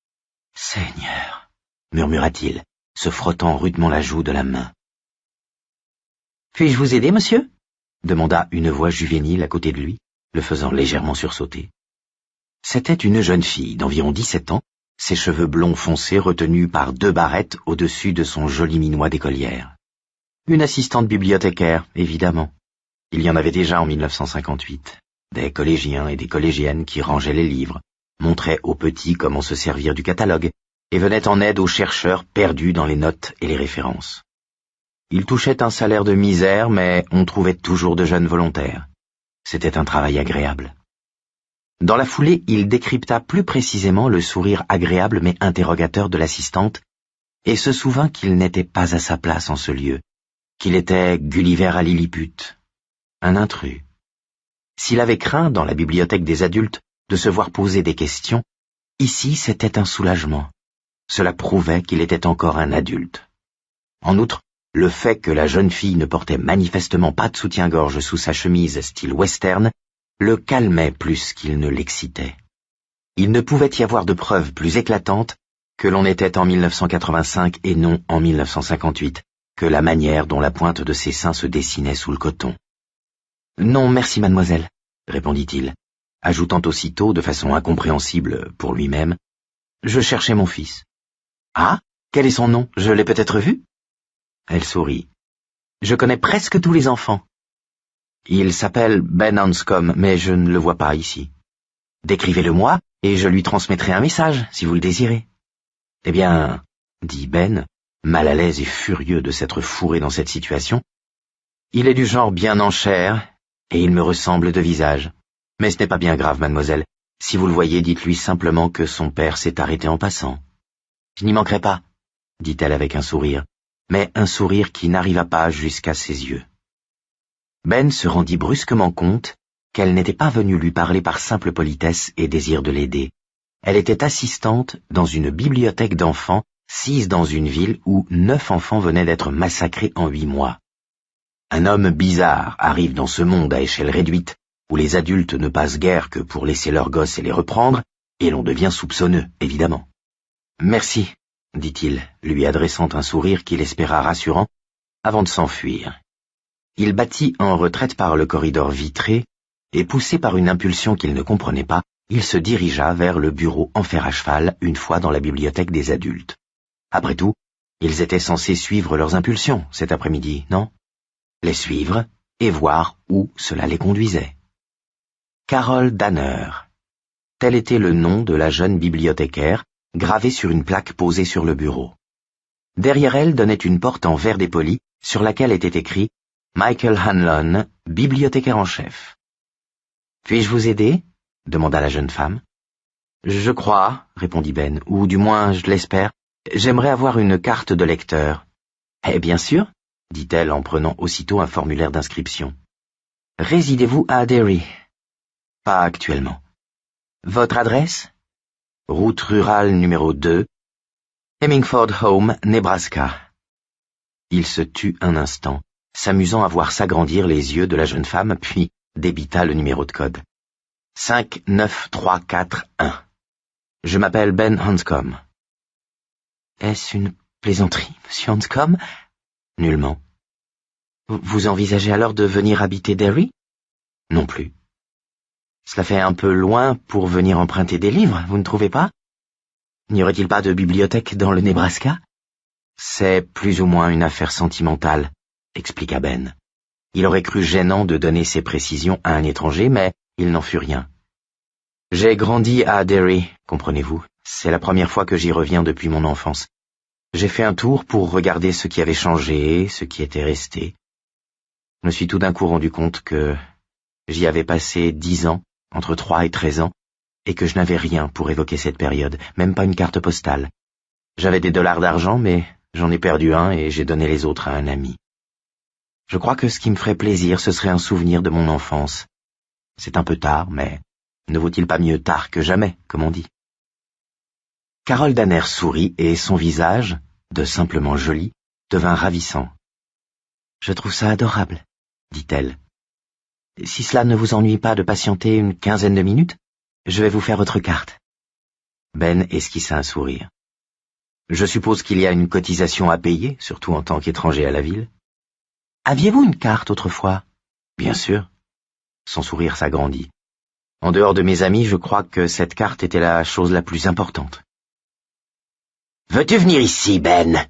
« Seigneur !» murmura-t-il, se frottant rudement la joue de la main. « Puis-je vous aider, monsieur ?» demanda une voix juvénile à côté de lui, le faisant légèrement sursauter. C'était une jeune fille d'environ 17 ans, ses cheveux blonds foncés retenus par 2 barrettes au-dessus de son joli minois d'écolière. Une assistante bibliothécaire, évidemment. Il y en avait déjà en 1958. Des collégiens et des collégiennes qui rangeaient les livres, montraient aux petits comment se servir du catalogue, et venaient en aide aux chercheurs perdus dans les notes et les références. Ils touchaient un salaire de misère, mais on trouvait toujours de jeunes volontaires. C'était un travail agréable. Dans la foulée, il décrypta plus précisément le sourire agréable mais interrogateur de l'assistante, et se souvint qu'il n'était pas à sa place en ce lieu, qu'il était Gulliver à Lilliput, un intrus. S'il avait craint, dans la bibliothèque des adultes, de se voir poser des questions, ici c'était un soulagement. Cela prouvait qu'il était encore un adulte. En outre, le fait que la jeune fille ne portait manifestement pas de soutien-gorge sous sa chemise style western le calmait plus qu'il ne l'excitait. Il ne pouvait y avoir de preuve plus éclatante que l'on était en 1985 et non en 1958, que la manière dont la pointe de ses seins se dessinait sous le coton. « Non, merci, mademoiselle », répondit-il, ajoutant aussitôt, de façon incompréhensible pour lui-même, « Je cherchais mon fils. »« Ah, quel est son nom? Je l'ai peut-être vu ?» Elle sourit. « Je connais presque tous les enfants. »« Il s'appelle Ben Hanscom, mais je ne le vois pas ici. »« Décrivez-le-moi, et je lui transmettrai un message, si vous le désirez. »« Eh bien, » dit Ben, mal à l'aise et furieux de s'être fourré dans cette situation, « il est du genre bien en chair, et il me ressemble de visage. Mais ce n'est pas bien grave, mademoiselle. Si vous le voyez, dites-lui simplement que son père s'est arrêté en passant. »« Je n'y manquerai pas, » dit-elle avec un sourire, mais un sourire qui n'arriva pas jusqu'à ses yeux. Ben se rendit brusquement compte qu'elle n'était pas venue lui parler par simple politesse et désir de l'aider. Elle était assistante dans une bibliothèque d'enfants sise dans une ville où 9 enfants venaient d'être massacrés en 8 mois. Un homme bizarre arrive dans ce monde à échelle réduite, où les adultes ne passent guère que pour laisser leurs gosses et les reprendre, et l'on devient soupçonneux, évidemment. « Merci », dit-il, lui adressant un sourire qu'il espéra rassurant, avant de s'enfuir. Il battit en retraite par le corridor vitré, et poussé par une impulsion qu'il ne comprenait pas, il se dirigea vers le bureau en fer à cheval une fois dans la bibliothèque des adultes. Après tout, ils étaient censés suivre leurs impulsions cet après-midi, non? Les suivre et voir où cela les conduisait. Carol Danner. Tel était le nom de la jeune bibliothécaire, gravé sur une plaque posée sur le bureau. Derrière elle donnait une porte en verre dépoli sur laquelle était écrit « Michael Hanlon, bibliothécaire en chef ». « Puis-je vous aider ?» demanda la jeune femme. « Je crois, » répondit Ben, « ou du moins je l'espère. J'aimerais avoir une carte de lecteur. »« Eh bien sûr, » dit-elle en prenant aussitôt un formulaire d'inscription. « Résidez-vous à Derry ?»« Pas actuellement. »« Votre adresse ?»« Route rurale numéro 2, Hemingford Home, Nebraska. » Il se tut un instant, s'amusant à voir s'agrandir les yeux de la jeune femme, puis débita le numéro de code. 59341. Je m'appelle Ben Hanscom. Est-ce une plaisanterie, monsieur Hanscom? Nullement. Vous envisagez alors de venir habiter Derry? Non plus. Cela fait un peu loin pour venir emprunter des livres, vous ne trouvez pas? N'y aurait-il pas de bibliothèque dans le Nebraska? C'est plus ou moins une affaire sentimentale, expliqua Ben. Il aurait cru gênant de donner ces précisions à un étranger, mais il n'en fut rien. J'ai grandi à Derry, comprenez-vous. C'est la première fois que j'y reviens depuis mon enfance. J'ai fait un tour pour regarder ce qui avait changé, ce qui était resté. Je me suis tout d'un coup rendu compte que j'y avais passé 10 ans, entre 3 et 13 ans, et que je n'avais rien pour évoquer cette période, même pas une carte postale. J'avais des dollars d'argent, mais j'en ai perdu un et j'ai donné les autres à un ami. Je crois que ce qui me ferait plaisir, ce serait un souvenir de mon enfance. C'est un peu tard, mais ne vaut-il pas mieux tard que jamais, comme on dit? Carol Danner sourit et son visage, de simplement joli, devint ravissant. « Je trouve ça adorable, » dit-elle. « Si cela ne vous ennuie pas de patienter une quinzaine de minutes, je vais vous faire votre carte. » Ben esquissa un sourire. « Je suppose qu'il y a une cotisation à payer, surtout en tant qu'étranger à la ville. »« Aviez-vous une carte autrefois ?»« Bien sûr. » Son sourire s'agrandit. « En dehors de mes amis, je crois que cette carte était la chose la plus importante. »« Veux-tu venir ici, Ben ?»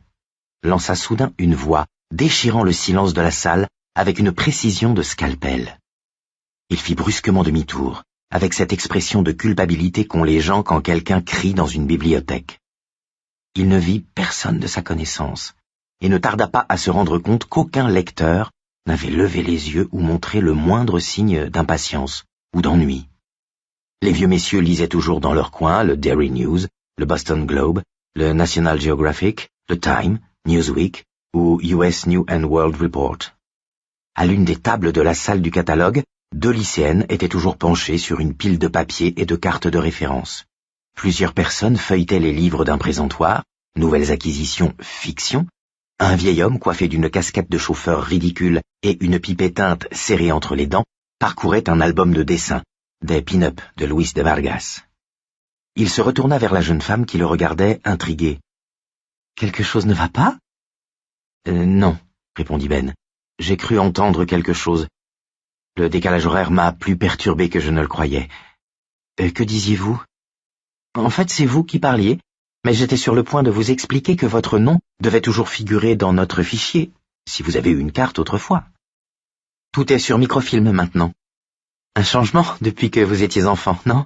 lança soudain une voix, déchirant le silence de la salle avec une précision de scalpel. Il fit brusquement demi-tour, avec cette expression de culpabilité qu'ont les gens quand quelqu'un crie dans une bibliothèque. Il ne vit personne de sa connaissance, et ne tarda pas à se rendre compte qu'aucun lecteur n'avait levé les yeux ou montré le moindre signe d'impatience ou d'ennui. Les vieux messieurs lisaient toujours dans leur coin le Derry News, le Boston Globe, le National Geographic, le Time, Newsweek ou US New and World Report. À l'une des tables de la salle du catalogue, 2 lycéennes étaient toujours penchées sur une pile de papier et de cartes de référence. Plusieurs personnes feuilletaient les livres d'un présentoir, nouvelles acquisitions fiction. Un vieil homme coiffé d'une casquette de chauffeur ridicule et une pipe éteinte serrée entre les dents parcourait un album de dessins, des pin-up de Luis de Vargas. Il se retourna vers la jeune femme qui le regardait, intriguée. « Quelque chose ne va pas ?»« Non, » répondit Ben. « J'ai cru entendre quelque chose. Le décalage horaire m'a plus perturbé que je ne le croyais. Que disiez-vous ? En fait, c'est vous qui parliez, mais j'étais sur le point de vous expliquer que votre nom devait toujours figurer dans notre fichier, si vous avez eu une carte autrefois. Tout est sur microfilm maintenant. Un changement depuis que vous étiez enfant, non ?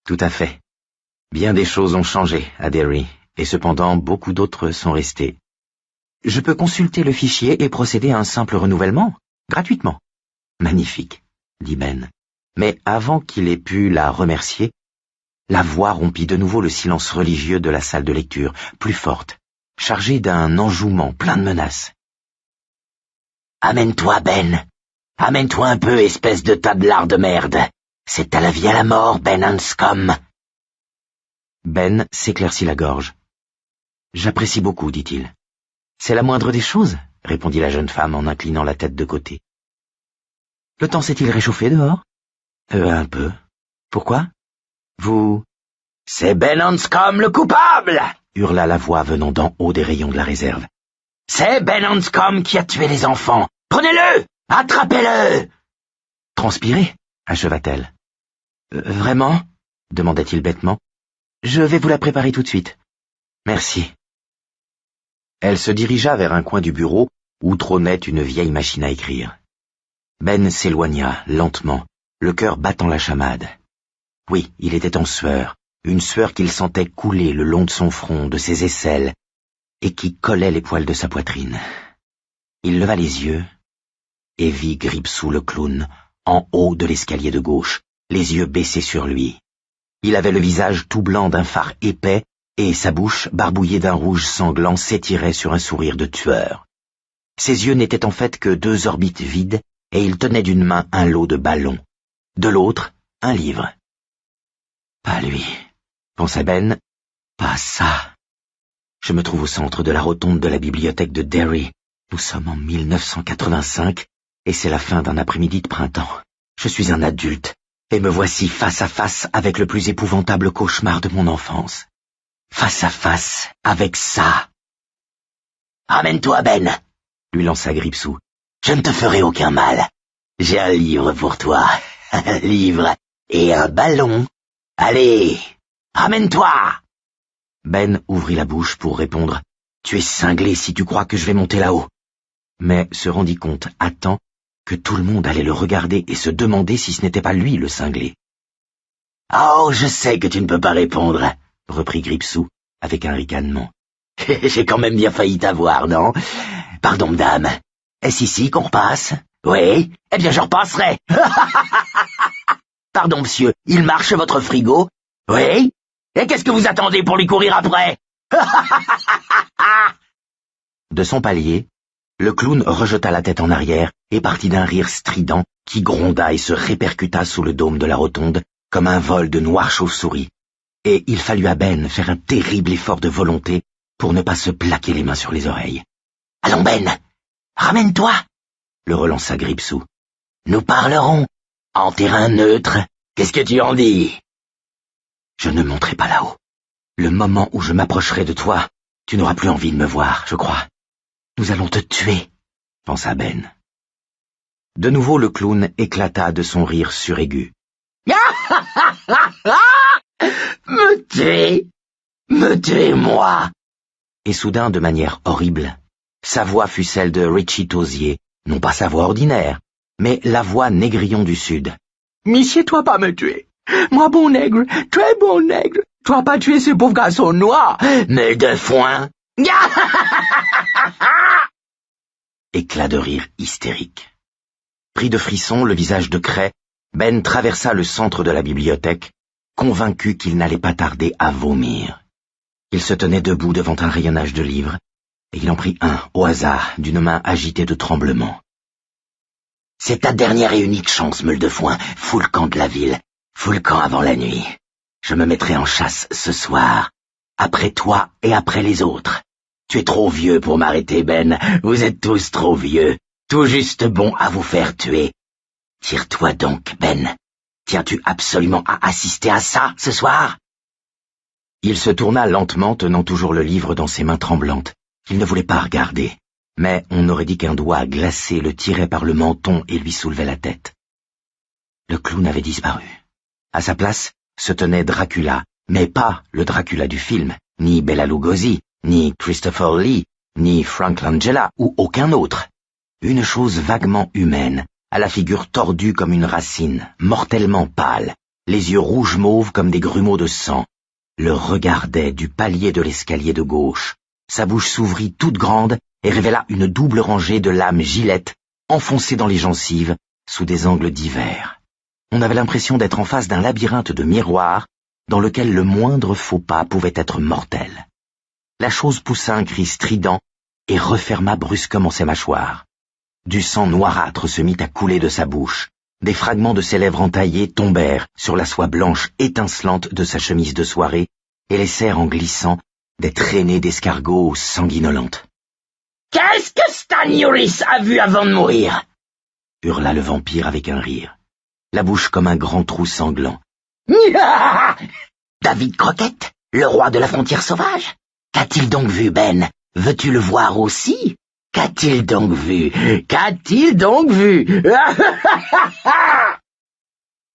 Tout à fait. Bien des choses ont changé à Derry, et cependant beaucoup d'autres sont restées. Je peux consulter le fichier et procéder à un simple renouvellement, gratuitement. Magnifique, dit Ben. Mais avant qu'il ait pu la remercier, la voix rompit de nouveau le silence religieux de la salle de lecture, plus forte, chargée d'un enjouement plein de menaces. « Amène-toi, Ben. Amène-toi un peu, espèce de tablard de merde. C'est à la vie à la mort, Ben Hanscom. » Ben s'éclaircit la gorge. « J'apprécie beaucoup, dit-il. »« C'est la moindre des choses, » répondit la jeune femme en inclinant la tête de côté. « Le temps s'est-il réchauffé dehors ? Un peu. Pourquoi? Vous... C'est Ben Hanscom le coupable! Hurla la voix venant d'en haut des rayons de la réserve. C'est Ben Hanscom qui a tué les enfants! Prenez-le! Attrapez-le! Transpirez, acheva-t-elle. Vraiment? Demanda-t-il bêtement. Je vais vous la préparer tout de suite. Merci. Elle se dirigea vers un coin du bureau où trônait une vieille machine à écrire. Ben s'éloigna, lentement, le cœur battant la chamade. Oui, il était en sueur, une sueur qu'il sentait couler le long de son front, de ses aisselles, et qui collait les poils de sa poitrine. Il leva les yeux et vit Gripsou le clown, en haut de l'escalier de gauche, les yeux baissés sur lui. Il avait le visage tout blanc d'un fard épais, et sa bouche, barbouillée d'un rouge sanglant, s'étirait sur un sourire de tueur. Ses yeux n'étaient en fait que deux orbites vides, et il tenait d'une main un lot de ballons, de l'autre, un livre. Pas lui, pensa Ben, pas ça. Je me trouve au centre de la rotonde de la bibliothèque de Derry. Nous sommes en 1985, et c'est la fin d'un après-midi de printemps. Je suis un adulte, et me voici face à face avec le plus épouvantable cauchemar de mon enfance. Face à face avec ça. Amène-toi, Ben, lui lança Gripsou. Je ne te ferai aucun mal. J'ai un livre pour toi. Un livre et un ballon. Allez, amène-toi. Ben ouvrit la bouche pour répondre. Tu es cinglé si tu crois que je vais monter là-haut. Mais se rendit compte à temps que tout le monde allait le regarder et se demander si ce n'était pas lui le cinglé. Oh, je sais que tu ne peux pas répondre, reprit Gripsou avec un ricanement. J'ai quand même bien failli t'avoir, non? Pardon, madame. Est-ce ici qu'on repasse? Oui? Eh bien, je repasserai. Pardon, monsieur, il marche votre frigo? Oui? Et qu'est-ce que vous attendez pour lui courir après? De son palier, le clown rejeta la tête en arrière et partit d'un rire strident qui gronda et se répercuta sous le dôme de la rotonde comme un vol de noires chauves-souris. Et il fallut à Ben faire un terrible effort de volonté pour ne pas se plaquer les mains sur les oreilles. « Allons, Ben, ramène-toi » le relança Gripsou. « Nous parlerons en terrain neutre. Qu'est-ce que tu en dis ?»« Je ne monterai pas là-haut. Le moment où je m'approcherai de toi, tu n'auras plus envie de me voir, je crois. Nous allons te tuer, » pensa Ben. De nouveau le clown éclata de son rire suraigu. Me tuer, moi. Et soudain, de manière horrible, sa voix fut celle de Richie Tosier, non pas sa voix ordinaire, mais la voix négrillon du Sud. Missiez-toi pas me tuer. Moi, bon nègre, très bon nègre, tu vas pas tuer ce pauvre garçon noir, mais de foin. Éclat de rire hystérique. Pris de frissons, le visage de craie, Ben traversa le centre de la bibliothèque, convaincu qu'il n'allait pas tarder à vomir. Il se tenait debout devant un rayonnage de livres, et il en prit un, au hasard, d'une main agitée de tremblement. « C'est ta dernière et unique chance, meule de foin, fous le camp de la ville, fous le camp avant la nuit. Je me mettrai en chasse ce soir, après toi et après les autres. Tu es trop vieux pour m'arrêter, Ben, vous êtes tous trop vieux, tout juste bons à vous faire tuer. Tire-toi donc, Ben. Tiens-tu absolument à assister à ça, ce soir ?» Il se tourna lentement, tenant toujours le livre dans ses mains tremblantes. Il ne voulait pas regarder, mais on aurait dit qu'un doigt glacé le tirait par le menton et lui soulevait la tête. Le clown avait disparu. À sa place se tenait Dracula, mais pas le Dracula du film, ni Bela Lugosi, ni Christopher Lee, ni Frank Langella, ou aucun autre. Une chose vaguement humaine, à la figure tordue comme une racine, mortellement pâle, les yeux rouges mauves comme des grumeaux de sang, le regardait du palier de l'escalier de gauche. Sa bouche s'ouvrit toute grande et révéla une double rangée de lames gilettes enfoncées dans les gencives sous des angles divers. On avait l'impression d'être en face d'un labyrinthe de miroirs dans lequel le moindre faux pas pouvait être mortel. La chose poussa un cri strident et referma brusquement ses mâchoires. Du sang noirâtre se mit à couler de sa bouche. Des fragments de ses lèvres entaillées tombèrent sur la soie blanche étincelante de sa chemise de soirée et laissèrent en glissant des traînées d'escargots sanguinolentes. « Qu'est-ce que Stan Uris a vu avant de mourir ?» hurla le vampire avec un rire. la bouche comme un grand trou sanglant. David Croquette, le roi de la frontière sauvage? Qu'a-t-il donc vu, Ben? Veux-tu le voir aussi? Qu'a-t-il donc vu? Qu'a-t-il donc vu?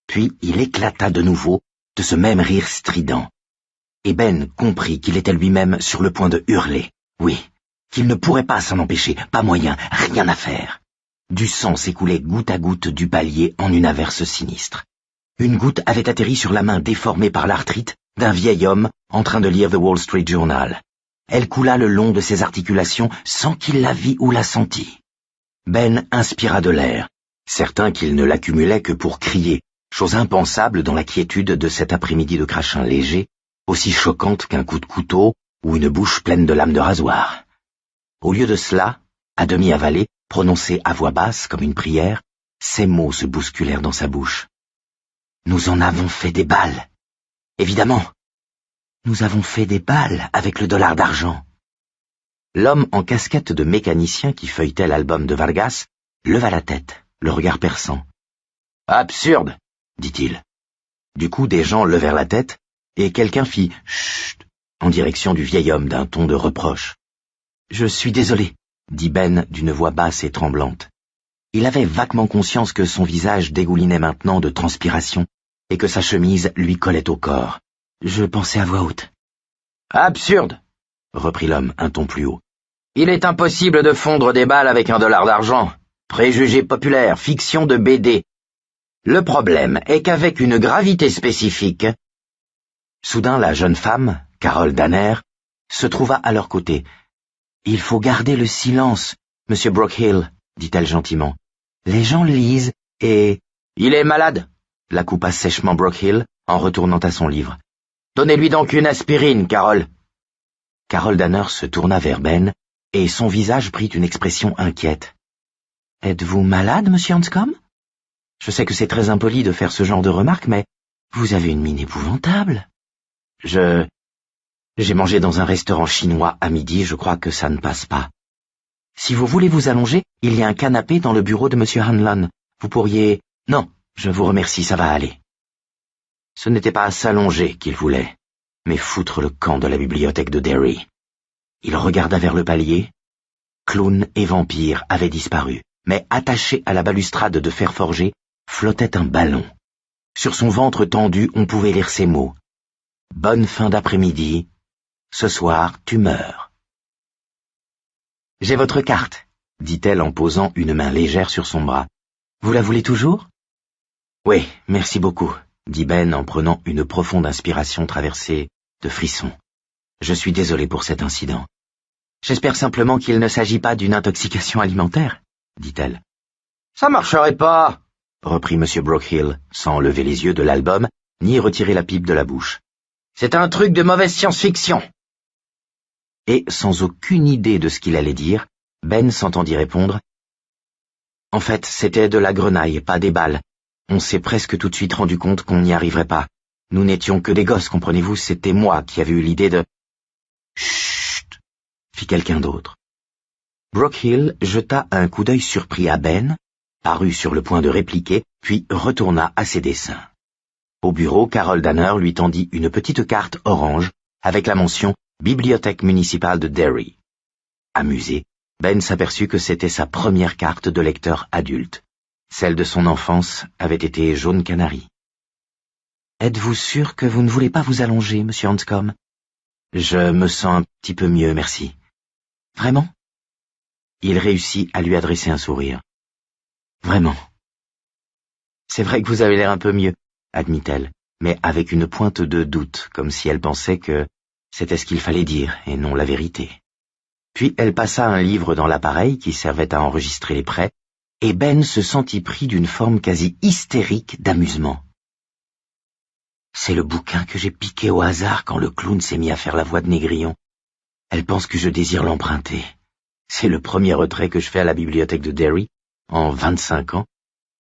Puis il éclata de nouveau de ce même rire strident. Et Ben comprit qu'il était lui-même sur le point de hurler. Oui, qu'il ne pourrait pas s'en empêcher, pas moyen, rien à faire. Du sang s'écoulait goutte à goutte du palier en une averse sinistre. Une goutte avait atterri sur la main déformée par l'arthrite d'un vieil homme en train de lire The Wall Street Journal. Elle coula le long de ses articulations sans qu'il la vît ou la sentît. Ben inspira de l'air, certain qu'il ne l'accumulait que pour crier, chose impensable dans la quiétude de cet après-midi de crachin léger, aussi choquante qu'un coup de couteau ou une bouche pleine de lames de rasoir. Au lieu de cela, à demi avalé, prononcé à voix basse comme une prière, ces mots se bousculèrent dans sa bouche. Nous en avons fait des balles. Évidemment. Nous avons fait des balles avec le dollar d'argent. L'homme en casquette de mécanicien qui feuilletait l'album de Vargas leva la tête, le regard perçant. Absurde, dit-il. Du coup, des gens levèrent la tête et quelqu'un fit « chut » en direction du vieil homme d'un ton de reproche. « Je suis désolé », dit Ben d'une voix basse et tremblante. Il avait vaguement conscience que son visage dégoulinait maintenant de transpiration et que sa chemise lui collait au corps. Je pensais à voix haute. « Absurde !» reprit l'homme un ton plus haut. « Il est impossible de fondre des balles avec un dollar d'argent. Préjugé populaire, fiction de BD. Le problème est qu'avec une gravité spécifique... » Soudain, la jeune femme, Carol Danner, se trouva à leur côté. « Il faut garder le silence, Monsieur Brockhill, dit-elle gentiment. Les gens lisent et... »« Il est malade, la coupa sèchement Brockhill en retournant à son livre. Donnez-lui donc une aspirine, Carol. Carol Danner se tourna vers Ben et son visage prit une expression inquiète. Êtes-vous malade, Monsieur Hanscom? Je sais que c'est très impoli de faire ce genre de remarques, mais vous avez une mine épouvantable. J'ai mangé dans un restaurant chinois à midi, je crois que ça ne passe pas. Si vous voulez vous allonger, il y a un canapé dans le bureau de Monsieur Hanlon. Vous pourriez... Non, je vous remercie, ça va aller. Ce n'était pas à s'allonger qu'il voulait, mais foutre le camp de la bibliothèque de Derry. Il regarda vers le palier. Clown et vampire avaient disparu, mais attaché à la balustrade de fer forgé, flottait un ballon. Sur son ventre tendu, on pouvait lire ces mots. « Bonne fin d'après-midi. Ce soir, tu meurs. » « J'ai votre carte, » dit-elle en posant une main légère sur son bras. « Vous la voulez toujours ?»« Oui, merci beaucoup, » dit Ben en prenant une profonde inspiration traversée de frissons. « Je suis désolé pour cet incident. J'espère simplement qu'il ne s'agit pas d'une intoxication alimentaire, » dit-elle. « Ça marcherait pas, » reprit M. Brockhill, sans lever les yeux de l'album, ni retirer la pipe de la bouche. « C'est un truc de mauvaise science-fiction. » Et, sans aucune idée de ce qu'il allait dire, Ben s'entendit répondre. « En fait, c'était de la grenaille, pas des balles. On s'est presque tout de suite rendu compte qu'on n'y arriverait pas. Nous n'étions que des gosses, comprenez-vous, c'était moi qui avais eu l'idée de... »« Chut !» fit quelqu'un d'autre. Brockhill jeta un coup d'œil surpris à Ben, parut sur le point de répliquer, puis retourna à ses dessins. Au bureau, Carol Danner lui tendit une petite carte orange avec la mention « Bibliothèque municipale de Derry ». Amusé, Ben s'aperçut que c'était sa première carte de lecteur adulte. Celle de son enfance avait été jaune canari. « Êtes-vous sûr que vous ne voulez pas vous allonger, Monsieur Hanscom ? Je me sens un petit peu mieux, merci. » Vraiment ? Il réussit à lui adresser un sourire. Vraiment. C'est vrai que vous avez l'air un peu mieux, admit-elle, mais avec une pointe de doute, comme si elle pensait que c'était ce qu'il fallait dire et non la vérité. Puis elle passa un livre dans l'appareil qui servait à enregistrer les prêts, et Ben se sentit pris d'une forme quasi hystérique d'amusement. C'est le bouquin que j'ai piqué au hasard quand le clown s'est mis à faire la voix de Négrillon. Elle pense que je désire l'emprunter. C'est le premier retrait que je fais à la bibliothèque de Derry, en 25 ans,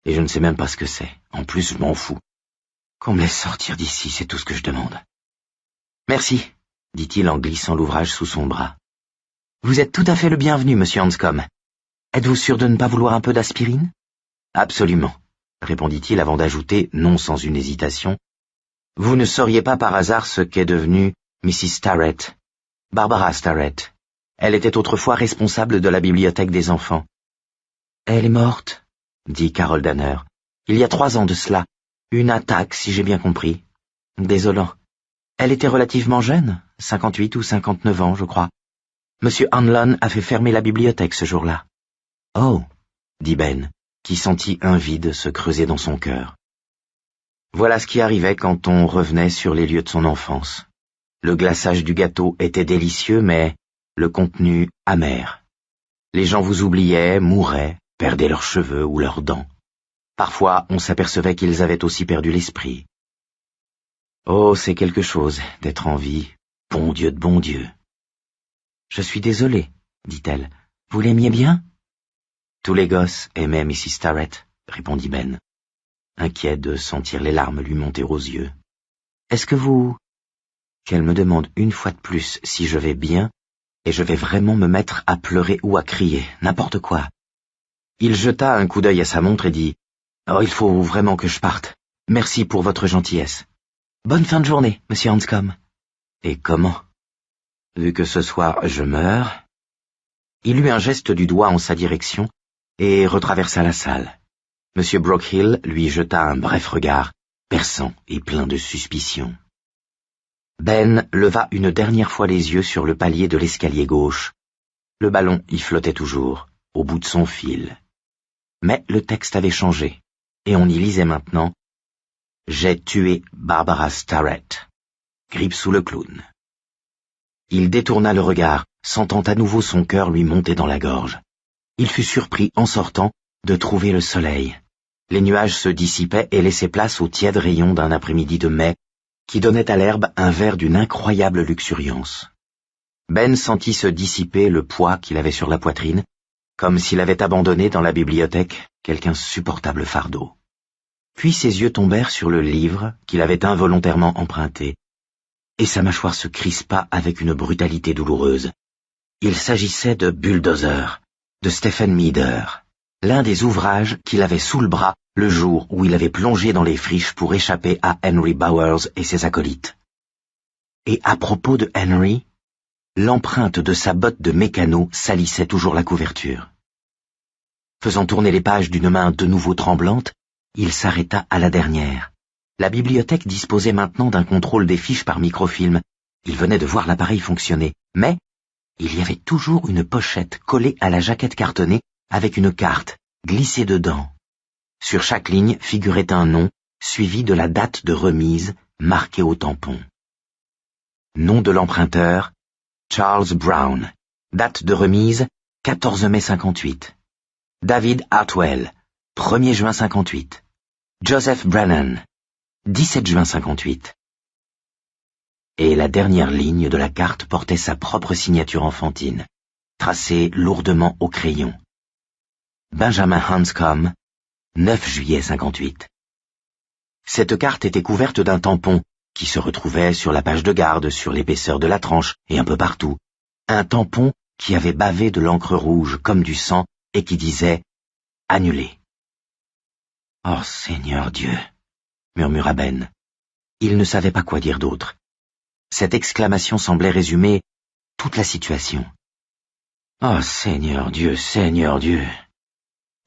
et je ne sais même pas ce que c'est. En plus, je m'en fous. Qu'on me laisse sortir d'ici, c'est tout ce que je demande. Merci, dit-il en glissant l'ouvrage sous son bras. Vous êtes tout à fait le bienvenu, Monsieur Hanscom. Êtes-vous sûr de ne pas vouloir un peu d'aspirine? Absolument. répondit-il avant d'ajouter, non sans une hésitation. Vous ne sauriez pas par hasard ce qu'est devenue Mrs. Starrett, Barbara Starrett. Elle était autrefois responsable de la bibliothèque des enfants. Elle est morte, dit Carol Danner. Il y a 3 ans de cela. Une attaque, si j'ai bien compris. Désolant. Elle était relativement jeune, 58 ou 59 ans, je crois. Monsieur Hanlon a fait fermer la bibliothèque ce jour-là. Oh, dit Ben, qui sentit un vide se creuser dans son cœur. Voilà ce qui arrivait quand on revenait sur les lieux de son enfance. Le glaçage du gâteau était délicieux, mais le contenu amer. Les gens vous oubliaient, mouraient, perdaient leurs cheveux ou leurs dents. Parfois, on s'apercevait qu'ils avaient aussi perdu l'esprit. Oh, c'est quelque chose d'être en vie, bon Dieu de bon Dieu. Je suis désolée, dit-elle. Vous l'aimiez bien? Tous les gosses aimaient Mrs. Starrett, répondit Ben, inquiet de sentir les larmes lui monter aux yeux. Est-ce que vous... Qu'elle me demande une fois de plus si je vais bien, et je vais vraiment me mettre à pleurer ou à crier, n'importe quoi. Il jeta un coup d'œil à sa montre et dit « Oh, il faut vraiment que je parte. Merci pour votre gentillesse. Bonne fin de journée, monsieur Hanscom. » Et comment? Vu que ce soir je meurs... Il eut un geste du doigt en sa direction et retraversa la salle. Monsieur Brockhill lui jeta un bref regard, perçant et plein de suspicion. Ben leva une dernière fois les yeux sur le palier de l'escalier gauche. Le ballon y flottait toujours, au bout de son fil. Mais le texte avait changé, et on y lisait maintenant « J'ai tué Barbara Starrett. Grippe sous le clown. » Il détourna le regard, sentant à nouveau son cœur lui monter dans la gorge. Il fut surpris, en sortant, de trouver le soleil. Les nuages se dissipaient et laissaient place aux tièdes rayons d'un après-midi de mai, qui donnait à l'herbe un vert d'une incroyable luxuriance. Ben sentit se dissiper le poids qu'il avait sur la poitrine, comme s'il avait abandonné dans la bibliothèque quelque insupportable fardeau. Puis ses yeux tombèrent sur le livre qu'il avait involontairement emprunté, et sa mâchoire se crispa avec une brutalité douloureuse. Il s'agissait de Bulldozer, de Stephen Meader, l'un des ouvrages qu'il avait sous le bras le jour où il avait plongé dans les friches pour échapper à Henry Bowers et ses acolytes. Et à propos de Henry, l'empreinte de sa botte de mécano salissait toujours la couverture. Faisant tourner les pages d'une main de nouveau tremblante, il s'arrêta à la dernière. La bibliothèque disposait maintenant d'un contrôle des fiches par microfilm. Il venait de voir l'appareil fonctionner, mais il y avait toujours une pochette collée à la jaquette cartonnée avec une carte glissée dedans. Sur chaque ligne figurait un nom, suivi de la date de remise, marquée au tampon. Nom de l'emprunteur, Charles Brown. Date de remise, 14 mai 58. David Hartwell, 1er juin 58. Joseph Brennan, 17 juin 58. Et la dernière ligne de la carte portait sa propre signature enfantine, tracée lourdement au crayon. Benjamin Hanscom, 9 juillet 58. Cette carte était couverte d'un tampon qui se retrouvait sur la page de garde, sur l'épaisseur de la tranche et un peu partout. Un tampon qui avait bavé de l'encre rouge comme du sang et qui disait « Annulé ». « Oh Seigneur Dieu !» murmura Ben. Il ne savait pas quoi dire d'autre. Cette exclamation semblait résumer toute la situation. « Oh Seigneur Dieu, Seigneur Dieu !»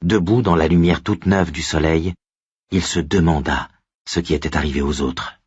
Debout dans la lumière toute neuve du soleil, il se demanda ce qui était arrivé aux autres.